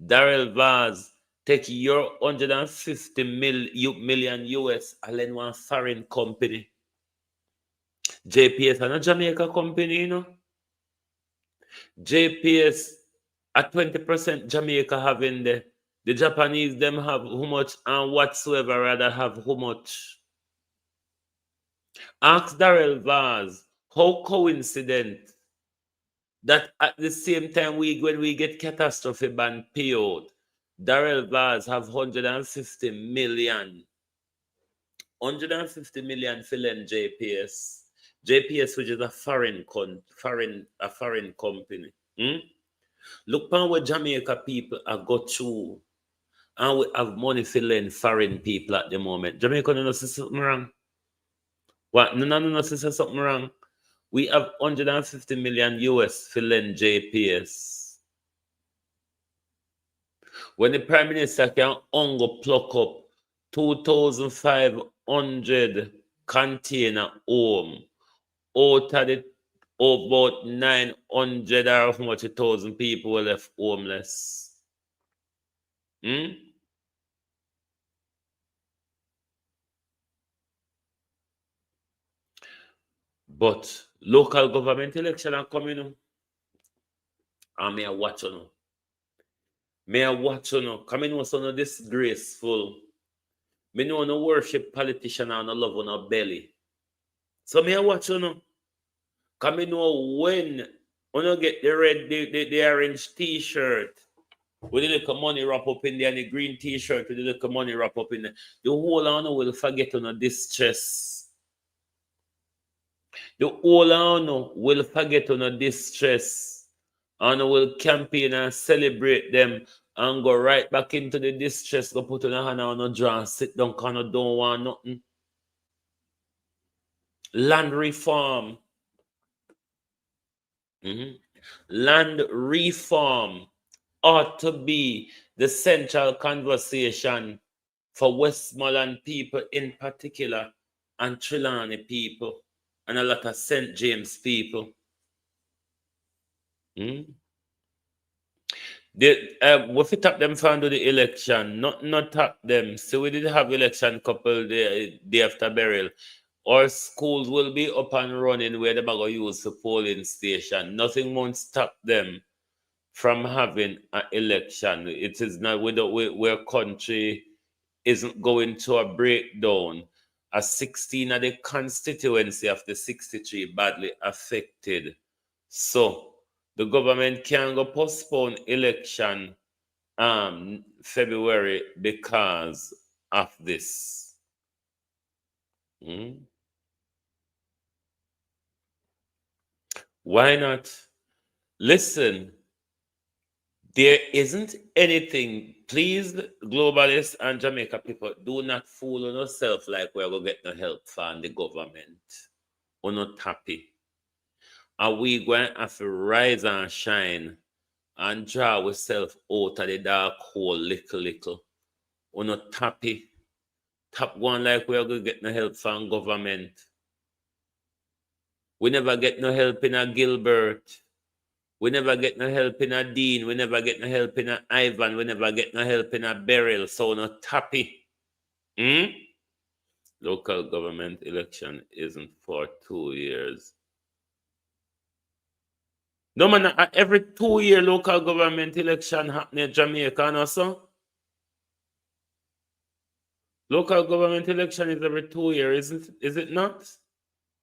Darrell Vaz take your 150 million US and lend one foreign company. JPS and a Jamaica company, you know. JPS at 20% Jamaica having the Japanese them have how much and whatsoever rather have how much. Ask Darrell Vaz, how coincident that at the same time when we get catastrophe ban payout, Darrell Vaz have 150 million. 150 million filling JPS. JPS, which is a foreign company. Look on what Jamaica people are go through. And we have money filling foreign people at the moment. Jamaica no see something wrong. What? No, see something wrong. We have 150 million US filling JPS. When the Prime Minister can only pluck up 2,500 container home out of the about 900 or how much 1,000 people were left homeless. But local government election are coming up. And may I watch on. May I watch on. Coming was on disgraceful. Me know no worship politician and no love on a belly. So may I watch on. Come know when you get the red, the orange t-shirt, with the little money wrap up in there, and the green t-shirt with the little money wrap up in there, the whole on will forget on distress. The whole on will forget on distress. And will campaign and celebrate them and go right back into the distress, go put on a hand on a draw and sit down because I don't want nothing. Land reform. Land reform ought to be the central conversation for Westmoreland people in particular and Trelawney people and a lot of St. James people. We tap them for the election, not tap them. So we did have election couple day after burial. Our schools will be up and running where they're going to use the polling station. Nothing won't stop them from having an election. It is not where country isn't going to a breakdown. A 16 of the constituency of the 63 badly affected. So the government can go postpone election February because of this. Why not? Listen, there isn't anything. Please, globalists and Jamaica people, do not fool on yourself like we're going to get no help from the government. We're not happy. Are we going to have to rise and shine and draw ourselves out of the dark hole little? We're not happy. Tap one like we're going to get no help from government. We never get no help in a Gilbert. We never get no help in a Dean. We never get no help in a Ivan. We never get no help in a Beryl. So we're not happy. Local government election isn't for 2 years. No man, every 2 year local government election happening in Jamaica and also. Local government election is every 2 years, is it not?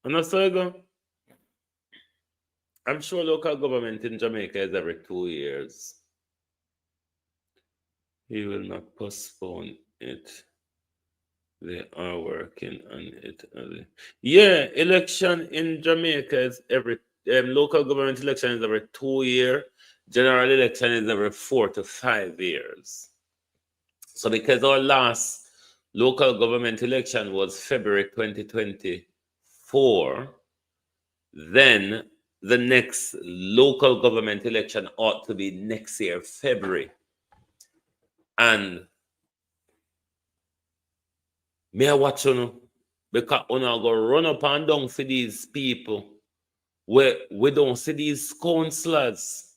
And also go. I'm sure local government in Jamaica is every 2 years. He will not postpone it. They are working on it. Yeah, election in Jamaica is every local government election is every 2 years. General election is every 4 to 5 years. So because our last local government election was February 2024, then the next local government election ought to be next year, February. And may I watch you because we go run up and down for these people where we don't see these councillors.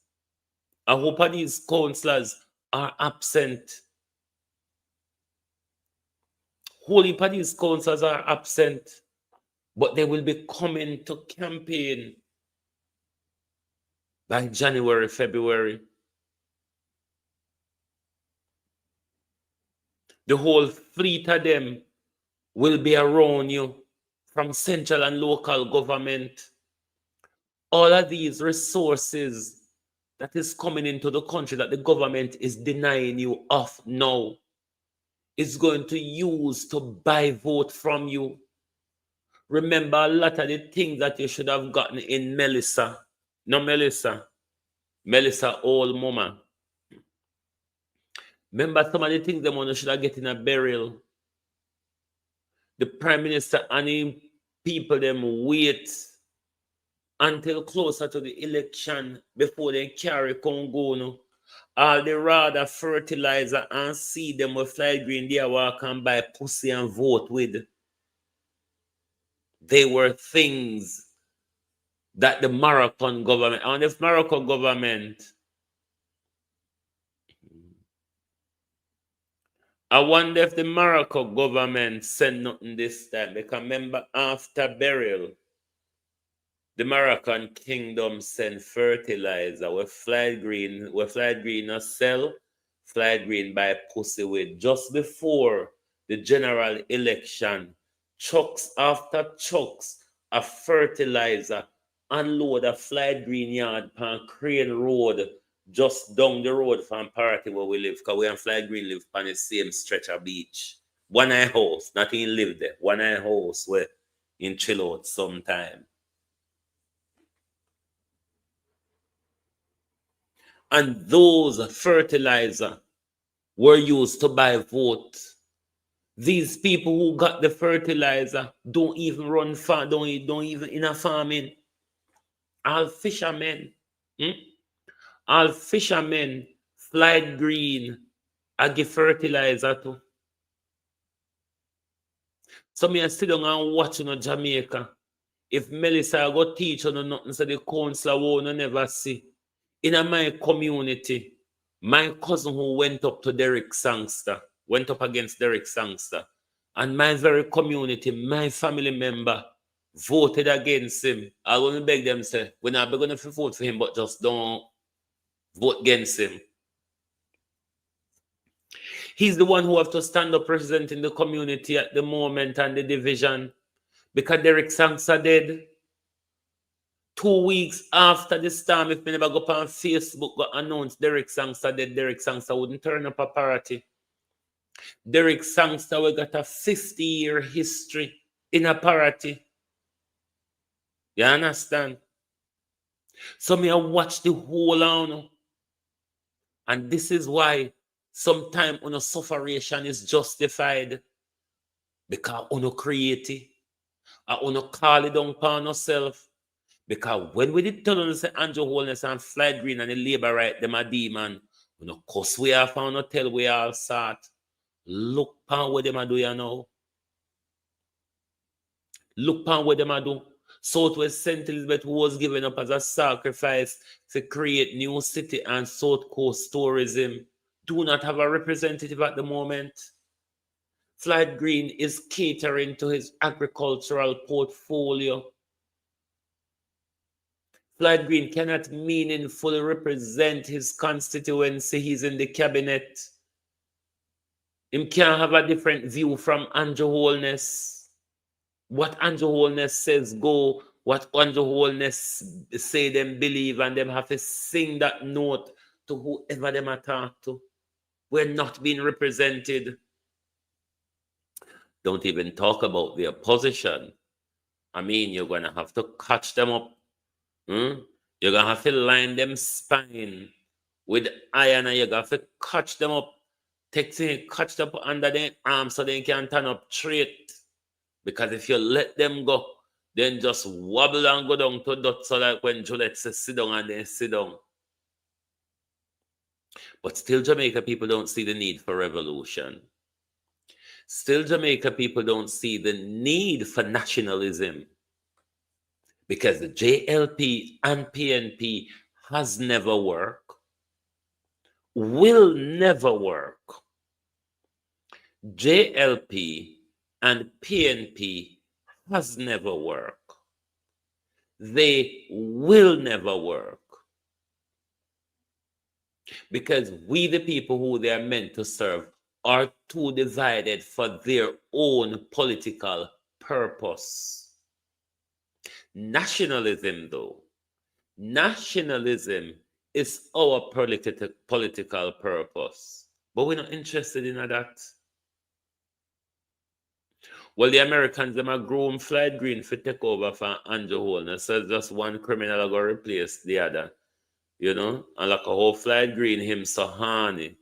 I hope these councillors are absent. whole heap of these councillors are absent, but they will be coming to campaign by January, February. The whole fleet of them will be around you from central and local government. All of these resources that is coming into the country that the government is denying you of now is going to use to buy vote from you. Remember a lot of the things that you should have gotten in Melissa. No, Melissa old mama. Remember some of the things them one should have get in a burial. The Prime Minister and him people them wait until closer to the election before they carry Congo. No. All they rather fertilizer and see them with fly green there walk and buy pussy and vote with. They were things that the Moroccan government, and if Morocco government, I wonder if the Morocco government sent nothing this time. Because remember, after burial, the Moroccan kingdom sent fertilizer with fly green a sell, fly green by pussy with. Just before the general election, trucks after trucks of fertilizer unload a fly green yard on Crane Road, just down the road from Paraty where we live, because we and Fly Green live on the same stretch of beach. One eye house, not in live there. One eye house where in chill out sometime. And those fertilizer were used to buy vote. These people who got the fertilizer don't even run farm, don't even in a farming. All fishermen. All fishermen, Fly Green, I give fertilizer to. So me I sit down and watch in Jamaica. If Melissa go teach on nothing, so the counselor won't never see. In my community, my cousin who went up to Derek Sangster, went up against Derek Sangster, and my very community, my family member, voted against him. I want to beg them, say, we're not going to vote for him, but just don't vote against him. He's the one who have to stand up representing the community at the moment and the division. Because Derek Sangster dead. 2 weeks after the storm, if we never go on Facebook, got announced Derek Sangster dead, Derek Sangster wouldn't turn up a party. Derek Sangster, we got a 50-year history in a party. You understand? So me I watch the whole on. And this is why sometimes on sufferation is justified. Because on create it. On call it down upon yourself. Because when we did tell us Andrew Holness and Fly Green and the labor right, them a demon, we no cuss we off and no tell we all sort. Look upon what them a do you know. Look upon what them a do. Southwest St. Elizabeth was given up as a sacrifice to create new city and South Coast tourism. Do not have a representative at the moment. Fly Green is catering to his agricultural portfolio. Fly Green cannot meaningfully represent his constituency. He's in the cabinet. Him can't have a different view from Andrew Holness. What Andrew Holness says go, what Andrew Holness say them believe, and them have to sing that note to whoever them talk to. We're not being represented. Don't even talk about the opposition. I mean, you're going to have to catch them up. You're going to have to line them spine with iron, and you're going to have to catch them up, catch them up under their arms so they can turn up straight. Because if you let them go, then just wobble and go down to dot, so like when Juliet says sit down and then sit down. But still Jamaica people don't see the need for revolution. Still Jamaica people don't see the need for nationalism. Because the JLP and PNP has never worked, will never work. JLP and PNP has never worked. They will never work. Because we, the people who they are meant to serve, are too divided for their own political purpose. Nationalism, though, nationalism is our political purpose. But we're not interested in that. Well, the Americans, them are grown Floyd Green for take over for Andrew Holness. So just one criminal go replace the other. You know? And like a whole Floyd Green, him so horny.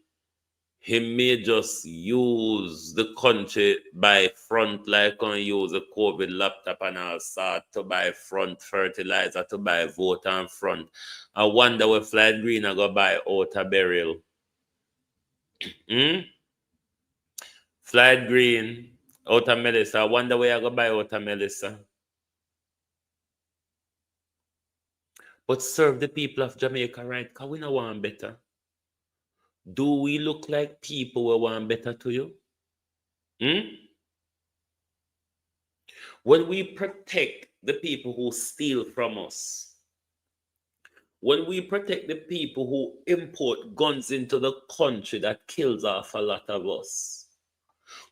He may just use the country by front like on use a COVID laptop and all sort to buy front fertilizer, to buy vote on front. I wonder where Floyd Green are going to buy out a burial. Floyd Green, out of Melissa. I wonder where I go buy out of Melissa. But serve the people of Jamaica right, because we don't want better. Do we look like people who want better to you? When we protect the people who steal from us, when we protect the people who import guns into the country that kills off a lot of us,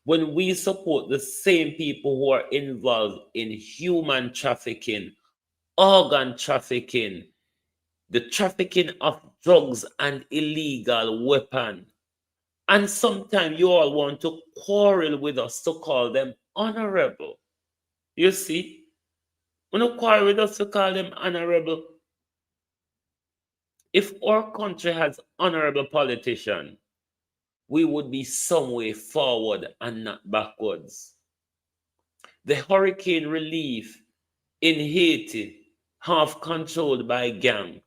when we support the same people who are involved in human trafficking, organ trafficking, the trafficking of drugs and illegal weapons, and sometimes you all want to quarrel with us to call them honorable. You see? When you quarrel with us to call them honorable, if our country has honorable politicians, we would be some way forward and not backwards. The hurricane relief in Haiti, half controlled by gang,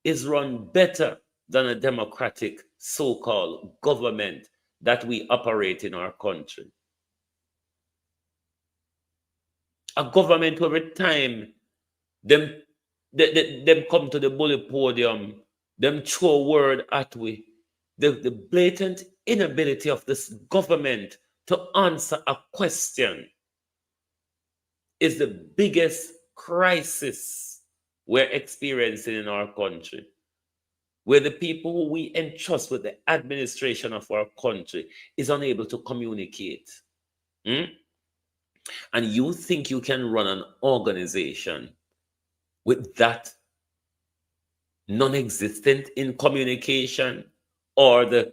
is run better than a democratic so-called government that we operate in our country. A government every time them come to the bully podium, them throw word at we. The blatant inability of this government to answer a question is the biggest crisis we're experiencing in our country, where the people who we entrust with the administration of our country is unable to communicate. And you think you can run an organization with that non-existent in communication, or the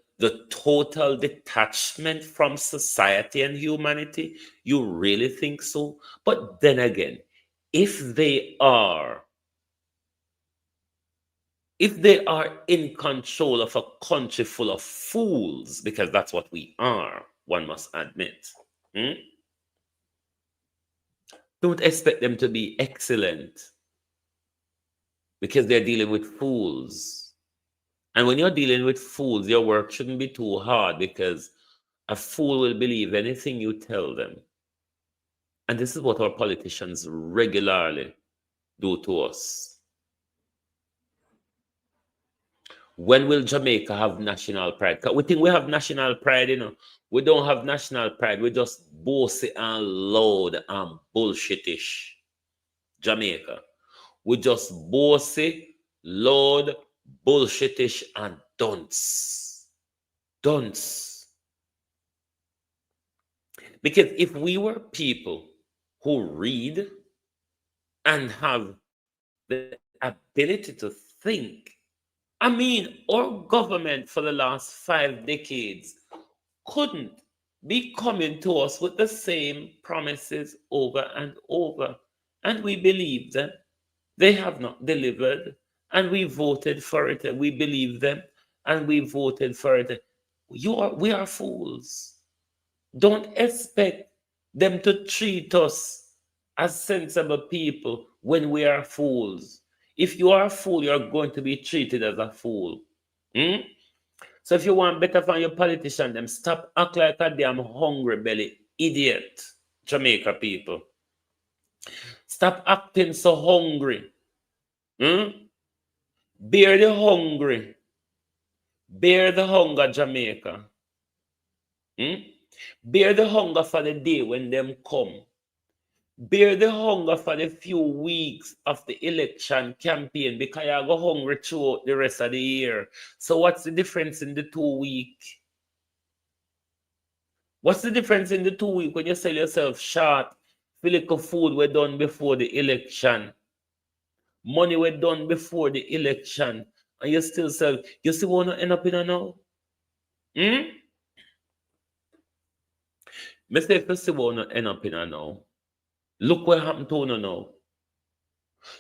total detachment from society and humanity? You really think so? But then again, if they are in control of a country full of fools, because that's what we are, one must admit, don't expect them to be excellent, because they're dealing with fools. And when you're dealing with fools, your work shouldn't be too hard, because a fool will believe anything you tell them. And this is what our politicians regularly do to us. When will Jamaica have national pride? We think we have national pride, you know. We don't have national pride. We just bossy and loud and bullshitish. Jamaica. We just bossy, loud, bullshitish, and dunce. Dunce. Because if we were people who read and have the ability to think, I mean, our government for the last 5 decades couldn't be coming to us with the same promises over and over. And we believe them. They have not delivered. And we voted for it. And we believe them. And we voted for it. We are fools. Don't expect them to treat us as sensible people when we are fools. If you are a fool, you're going to be treated as a fool. So if you want better from your politician, them stop act like a damn hungry belly idiot, Jamaica people. Stop acting so hungry. Bear the hungry. Bear the hunger, Jamaica. Bear the hunger for the day when them come. Bear the hunger for the few weeks of the election campaign because you go hungry throughout the rest of the year. So what's the difference in the 2 week? What's the difference in the 2 week when you sell yourself short? Physical food were done before the election. Money were done before the election. And you still sell. You still want to end up in a now? Hmm? Mr. If you still want to end up in a now, look what happened to you now.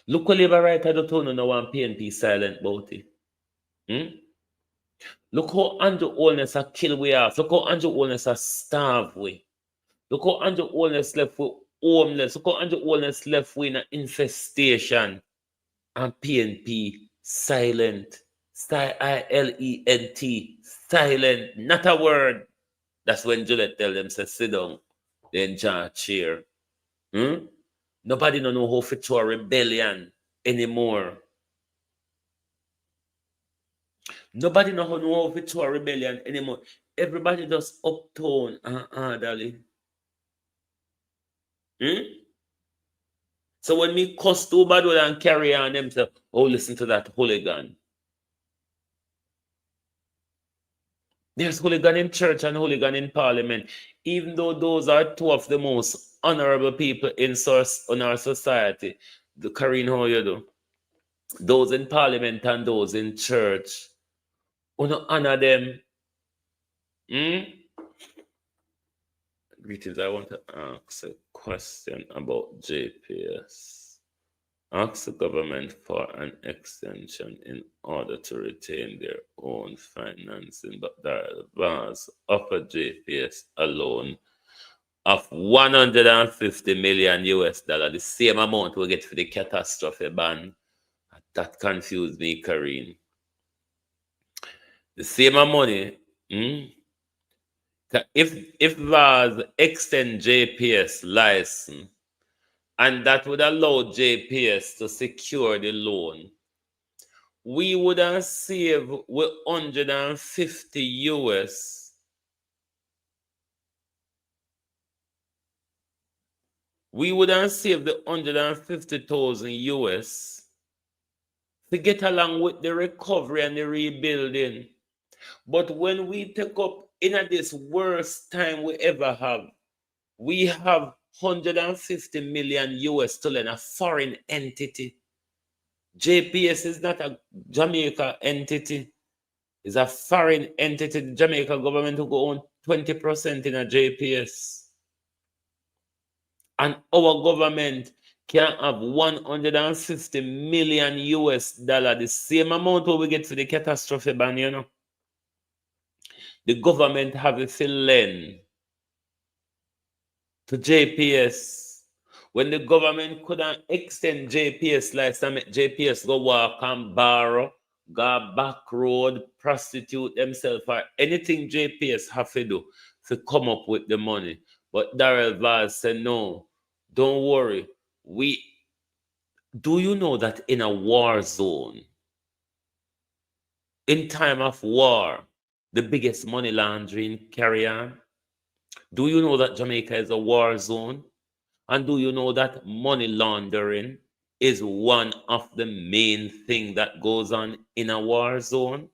Look what Labour right at the tone now and PNP silent about it. Hmm? Look how Andrew Holness a kill we off. Look how Andrew Holness a starve we. Look how Andrew Holness left with homeless. Look how Andrew Holness left with an infestation. And PNP silent. ILENT. Silent. Not a word. That's when Juliet tell them, say, sit down. Then John cheer. Hmm? Nobody don't know how to throw a rebellion anymore. Nobody know how to throw a rebellion anymore. Everybody just uptone and orderly. So when me cuss too bad and carry on them say, oh, listen to that hooligan. There's hooligan in church and hooligan in parliament. Even though those are two of the most honorable people in our society. The Karine, how you do? Those in parliament and those in church. We don't honor them. Greetings. I want to ask a question about JPS. Ask the government for an extension in order to retain their own financing, but the advance offered JPS a loan of 150 million US dollar, the same amount we get for the catastrophe ban. That confused me, Karine. The same money. If VAS extend JPS license, and that would allow JPS to secure the loan, we would have saved with 150 US. We would have saved the 150,000 US to get along with the recovery and the rebuilding. But when we take up in this worst time we ever have, we have 150 million US to lend a foreign entity. JPS is not a Jamaica entity. It's a foreign entity. The Jamaica government will go on 20% in a JPS. And our government can have 150 million US dollar, the same amount what we get for the catastrophe ban, you know. The government have a lend to JPS. When the government couldn't extend JPS license, JPS go walk and borrow, go back road, prostitute themselves, or anything JPS have to do to come up with the money. But Darrell Vaz said, no, don't worry. Do you know that in a war zone, in time of war, the biggest money laundering carry on? Do you know that Jamaica is a war zone? And do you know that money laundering is one of the main things that goes on in a war zone?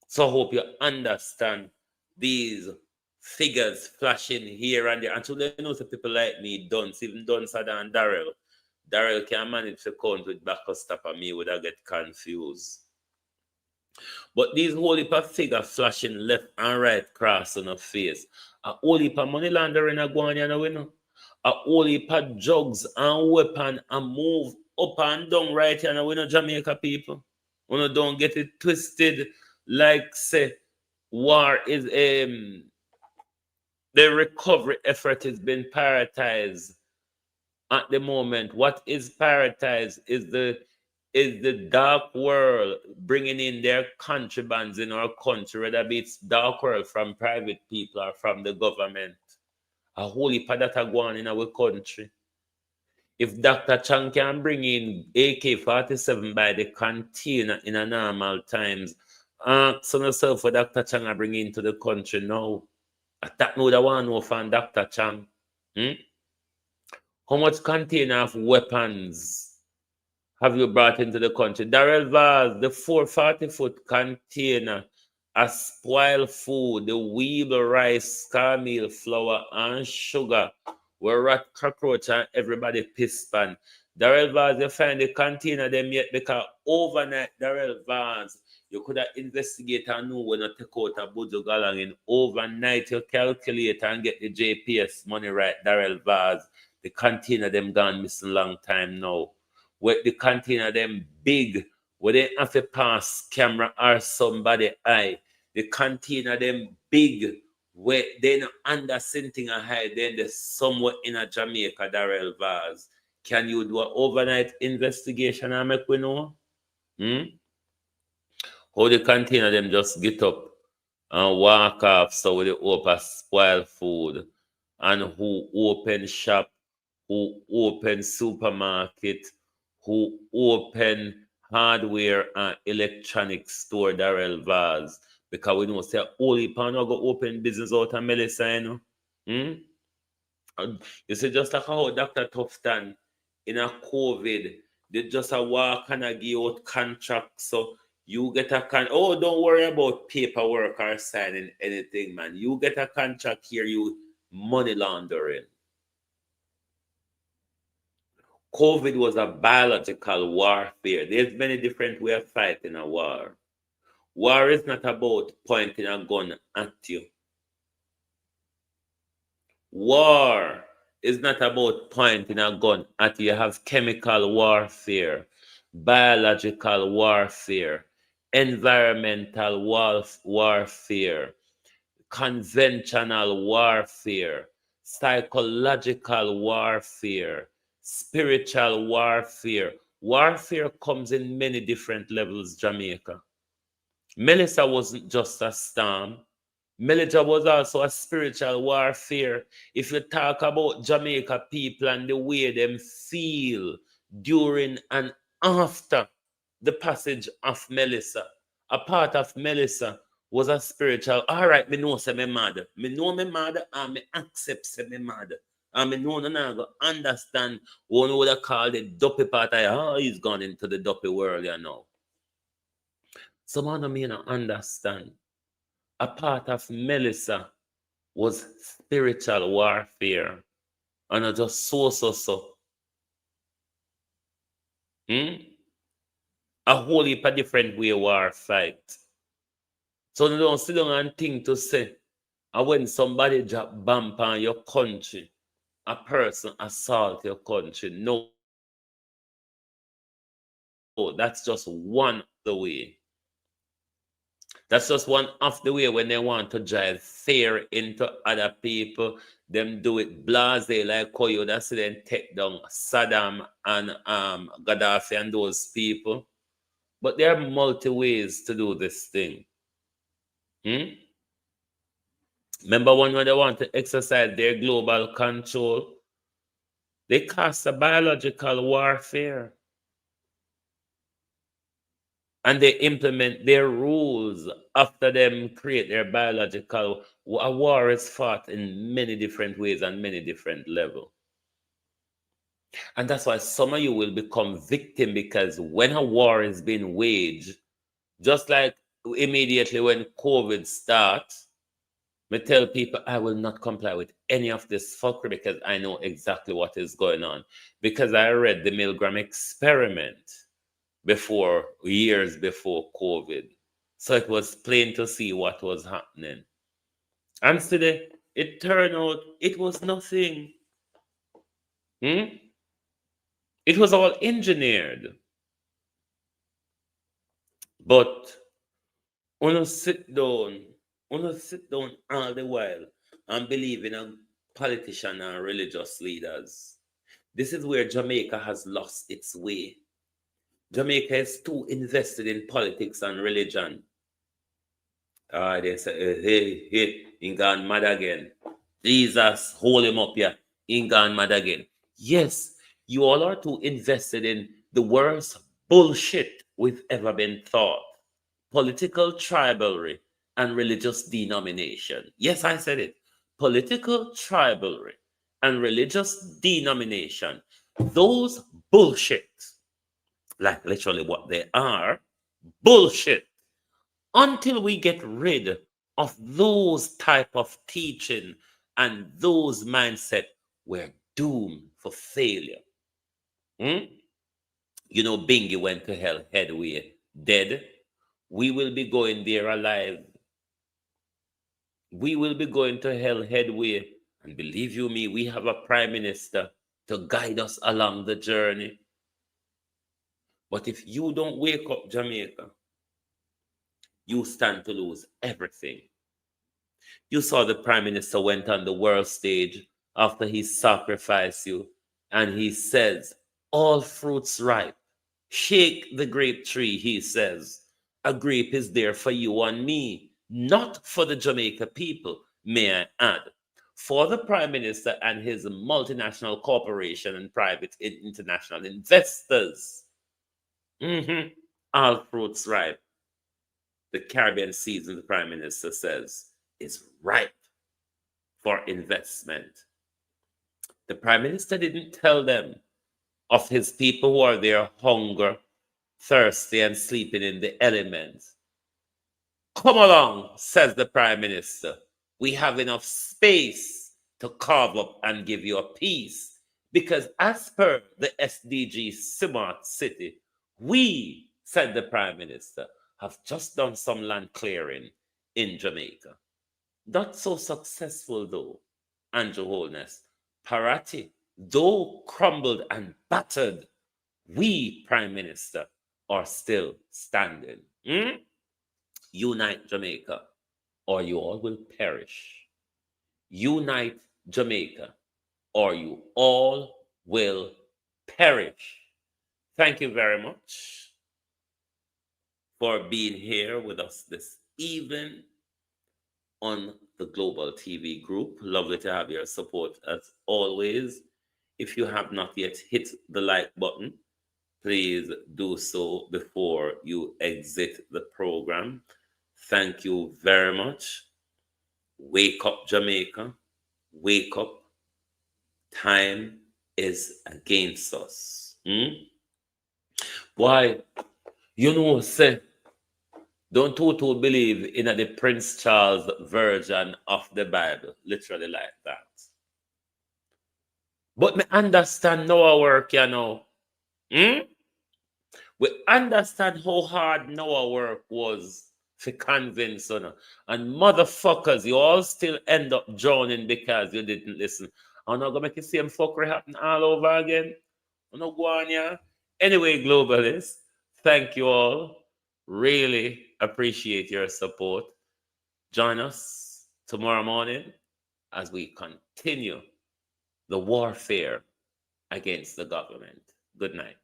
So I hope you understand these figures flashing here and there. And so they know that people like me, Dunce, even Dunce and Darrell. Darrell can manage to count with back stop and me would I get confused. But these whole heap of figures flashing left and right across on the face. A whole heap of money laundering are going on, you know. A whole heap of drugs and weapon and move up and down right here. We know Jamaica people. We don't get it twisted like say war is the recovery effort has been prioritized at the moment. What is prioritized is the dark world bringing in their contrabands in our country, whether it's dark world from private people or from the government. A whole heap of that are going in our country. If Dr. Chang can bring in AK-47 by the container in a normal times, ask yourself what Dr. Chang are bringing into the country now. That would I want to know from Dr. Chang. Hmm? How much container of weapons have you brought into the country? Darrell Vaz, the 440-foot container, a spoiled food, the weevil rice, cornmeal flour, and sugar, were rat cockroach and everybody piss pan. Darrell Vaz, you find the container them yet because overnight, Darrell Vaz, you could have investigated and know when you take out a Buju Galang in overnight, you calculate and get the JPS money right, Darrell Vaz. The container them gone missing long time now. Where the container them big, where they have to pass camera or somebody eye. The container them big, where they not under something a high, then there's somewhere in a Jamaica, Darrell Vaz. Can you do an overnight investigation and make we know? How the container them just get up and walk off so they open spoil food, and who open shop, who open supermarket, who open hardware and electronic store, Darrell Vaz, because we know say only pan go open business out of Melissa, you know. And you see, just like how Dr. Tufton in a COVID, they just a walk and a give out contracts. So you get a oh, don't worry about paperwork or signing anything, man. You get a contract here, you money laundering. COVID was a biological warfare. There's many different ways of fighting a war. War is not about pointing a gun at you. War is not about pointing a gun at you. You have chemical warfare, biological warfare, environmental warfare, conventional warfare, psychological warfare, spiritual warfare. Warfare comes in many different levels, Jamaica. Melissa wasn't just a storm. Melissa was also a spiritual warfare. If you talk about Jamaica people and the way them feel during and after the passage of Melissa, a part of Melissa was a spiritual. All right, me know say me mad. Me know me mad and me accept say me mad. And me know no go understand one would have called the dopey part. He's gone into the dopey world, you know. Someone of me not understand. A part of Melissa was spiritual warfare. And I just so. A whole heap of different way war fight. So you don't sit down and think to say, and when somebody drop bomb on your country, a person assault your country. No, that's just one of the way. That's just one of the way when they want to drive fear into other people. Them do it blase like how you that's then take down Saddam and Gaddafi and those people. But there are multi ways to do this thing. Remember when they want to exercise their global control, they cast a biological warfare. And they implement their rules after them create their biological. A war is fought in many different ways and many different levels. And that's why some of you will become victim, because when a war is being waged, just like immediately when COVID starts, me tell people I will not comply with any of this fuckery because I know exactly what is going on. Because I read the Milgram experiment years before COVID. So it was plain to see what was happening. And today, it turned out it was nothing. It was all engineered. But when you sit down all the while and believe in a politician and religious leaders, this is where Jamaica has lost its way. Jamaica is too invested in politics and religion. They say, hey, he gone mad again. Jesus, hold him up here. He gone mad again. Yes, you all are too invested in the worst bullshit we've ever been taught. Political tribalism and religious denomination. Yes, I said it. political tribalism and religious denomination, those bullshit, like literally what they are, bullshit. Until we get rid of those type of teaching and those mindset, we're doomed for failure. You know, Bingy went to hell headway, dead. We will be going there alive. We will be going to hell headway. And believe you me, we have a prime minister to guide us along the journey. But if you don't wake up, Jamaica, you stand to lose everything. You saw the prime minister went on the world stage after he sacrificed you, and he says, all fruits ripe. Shake the grape tree, he says. A grape is there for you and me, not for the Jamaica people, may I add. For the prime minister and his multinational corporation and private international investors. All fruits ripe. The Caribbean season, the prime minister says, is ripe for investment. The prime minister didn't tell them of his people who are there hunger, thirsty, and sleeping in the elements. Come along, says the prime minister. We have enough space to carve up and give you a piece. Because as per the SDG Smart City, we, said the prime minister, have just done some land clearing in Jamaica. Not so successful though, Andrew Holness. Parati, though crumbled and battered, we, prime minister, are still standing. Unite Jamaica, or you all will perish. Unite Jamaica, or you all will perish. Thank you very much for being here with us this evening on the Global TV Group. Lovely to have your support as always. If you have not yet hit the like button, please do so before you exit the program. Thank you very much. Wake up, Jamaica. Wake up. Time is against us. Why? You know, say, don't too believe in the Prince Charles version of the Bible, literally like that. But me understand Noah work, you know. We understand how hard Noah work was to convince, you know. And motherfuckers, you all still end up drowning because you didn't listen. I'm not going to make the same fuckery happen all over again. I'm not going here. Anyway, globalists, thank you all. Really appreciate your support. Join us tomorrow morning as we continue the warfare against the government. Good night.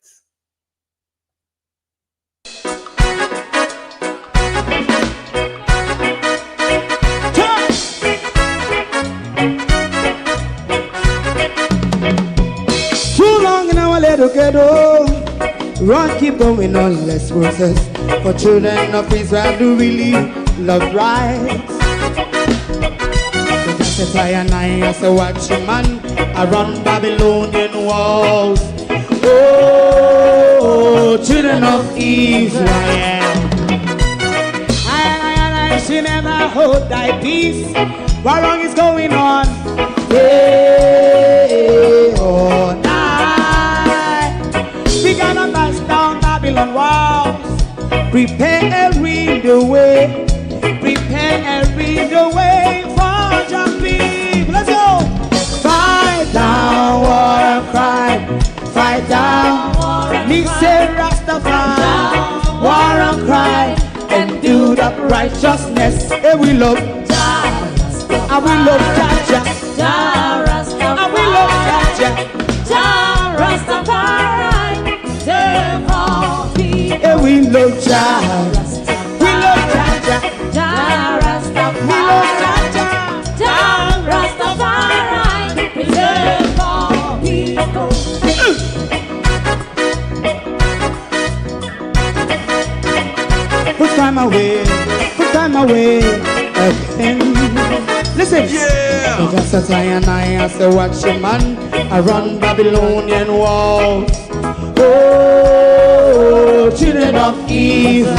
Too long in our little ghetto. Run, keep going on, less process. For children of Israel do really love rights. So justify and I as a watchman around Babylonian walls. Oh, children of Israel, I should never hold thy peace. What wrong is going on? Day or night, we gotta bust down Babylon walls. Prepare every the way. Prepare every the way for your people. Let's go. Fight down, war and cry. Fight down, me say Rastafari. War and cry and do that righteousness. And we love Jah, and we love Jah, and we love Jah, Rastafari. And we love Jah, we love Jah, we love Jah, Rastafari. Preserve all people. Put time away again. Listen. Listen. Yeah. Just as I and I say, watch him man, I run Babylonian walls. Oh, children of Israel.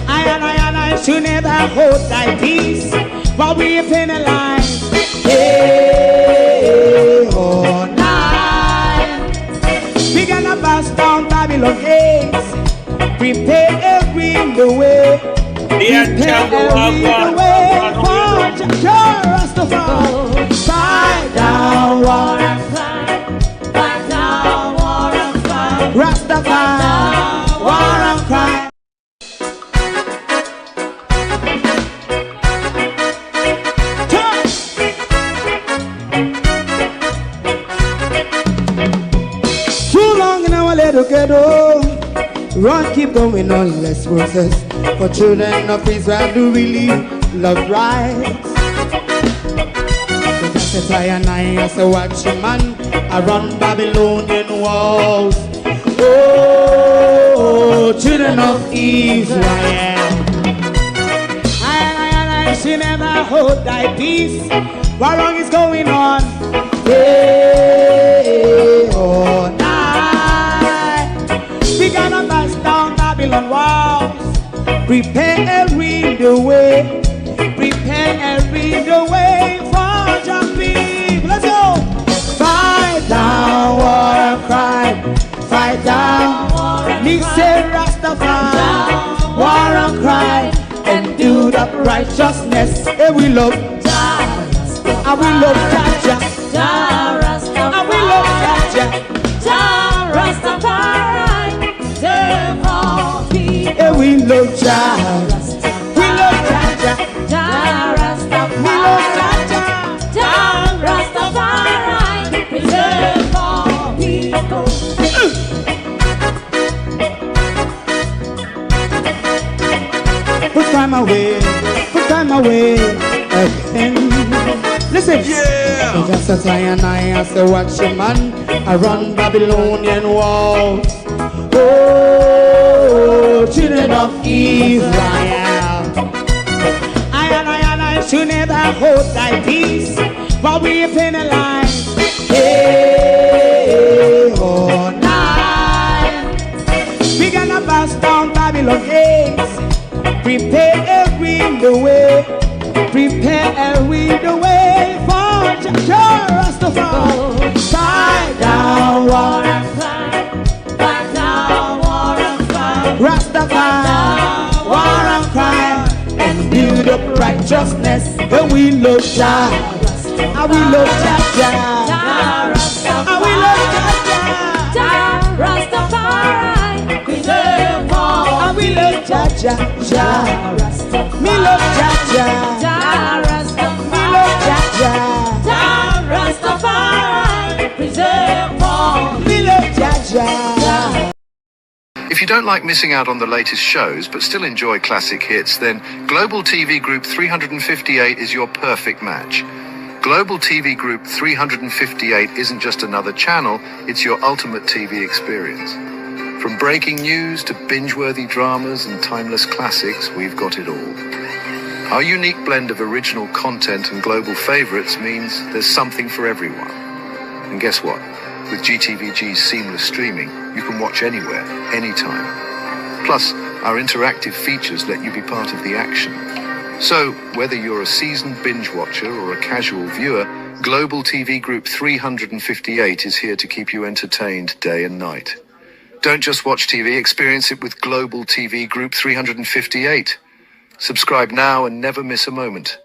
I should never hold thy peace while we penalize. Hey, oh, night. We gonna bust down Babylon gates. Prepare every the way. Prepare every the way for Rastafari. Fight down, war and fight. Fight down, war and fight. Rastafari, war and fight. Together, run, keep going on, less process. For children of Israel do really love rights. So just I and I say, watch him man, I run Babylonian walls. Oh, children of Israel. I should never hold thy peace. What wrong is going on? Hey, oh, we gonna bust down Babylon walls. Prepare every the way. Prepare every the way for your people. Let's go. Fight down, war and cry. Fight down, listen Rastafari. War and cry and do the righteousness. And we love Jah. And we love Jah. And we love Jah. Rastafari. And we love Jah. We love Jah. We love Jah. Rastafari. Preserve all people. Put time away again. Listen. Yeah. So just as I and I say, watch him man, I run Babylonian walls. Oh, children of Israel. I should never hold thy peace while we penalize. Hey, oh, night. We gonna bust down Babylon gates. Prepare every the way. Prepare every the way for Rastafari. Fight down, war and fight. Fight down, war and fight. Rastafari, war and cry, and build up righteousness. And we love Jah. And we love Jah. And we love Jah. Rastafari, preserve all. And we love Jah. Me love Jah. Me love Jah. Rastafari, preserve all. Me love Jah. If you don't like missing out on the latest shows but still enjoy classic hits, then Global TV Group 358 is your perfect match. Global TV Group 358 isn't just another channel, it's your ultimate TV experience. From breaking news to binge-worthy dramas and timeless classics, we've got it all. Our unique blend of original content and global favorites means there's something for everyone. And guess what? With GTVG's seamless streaming, you can watch anywhere, anytime. Plus, our interactive features let you be part of the action. So, whether you're a seasoned binge watcher or a casual viewer, Global TV Group 358 is here to keep you entertained day and night. Don't just watch TV, experience it with Global TV Group 358. Subscribe now and never miss a moment.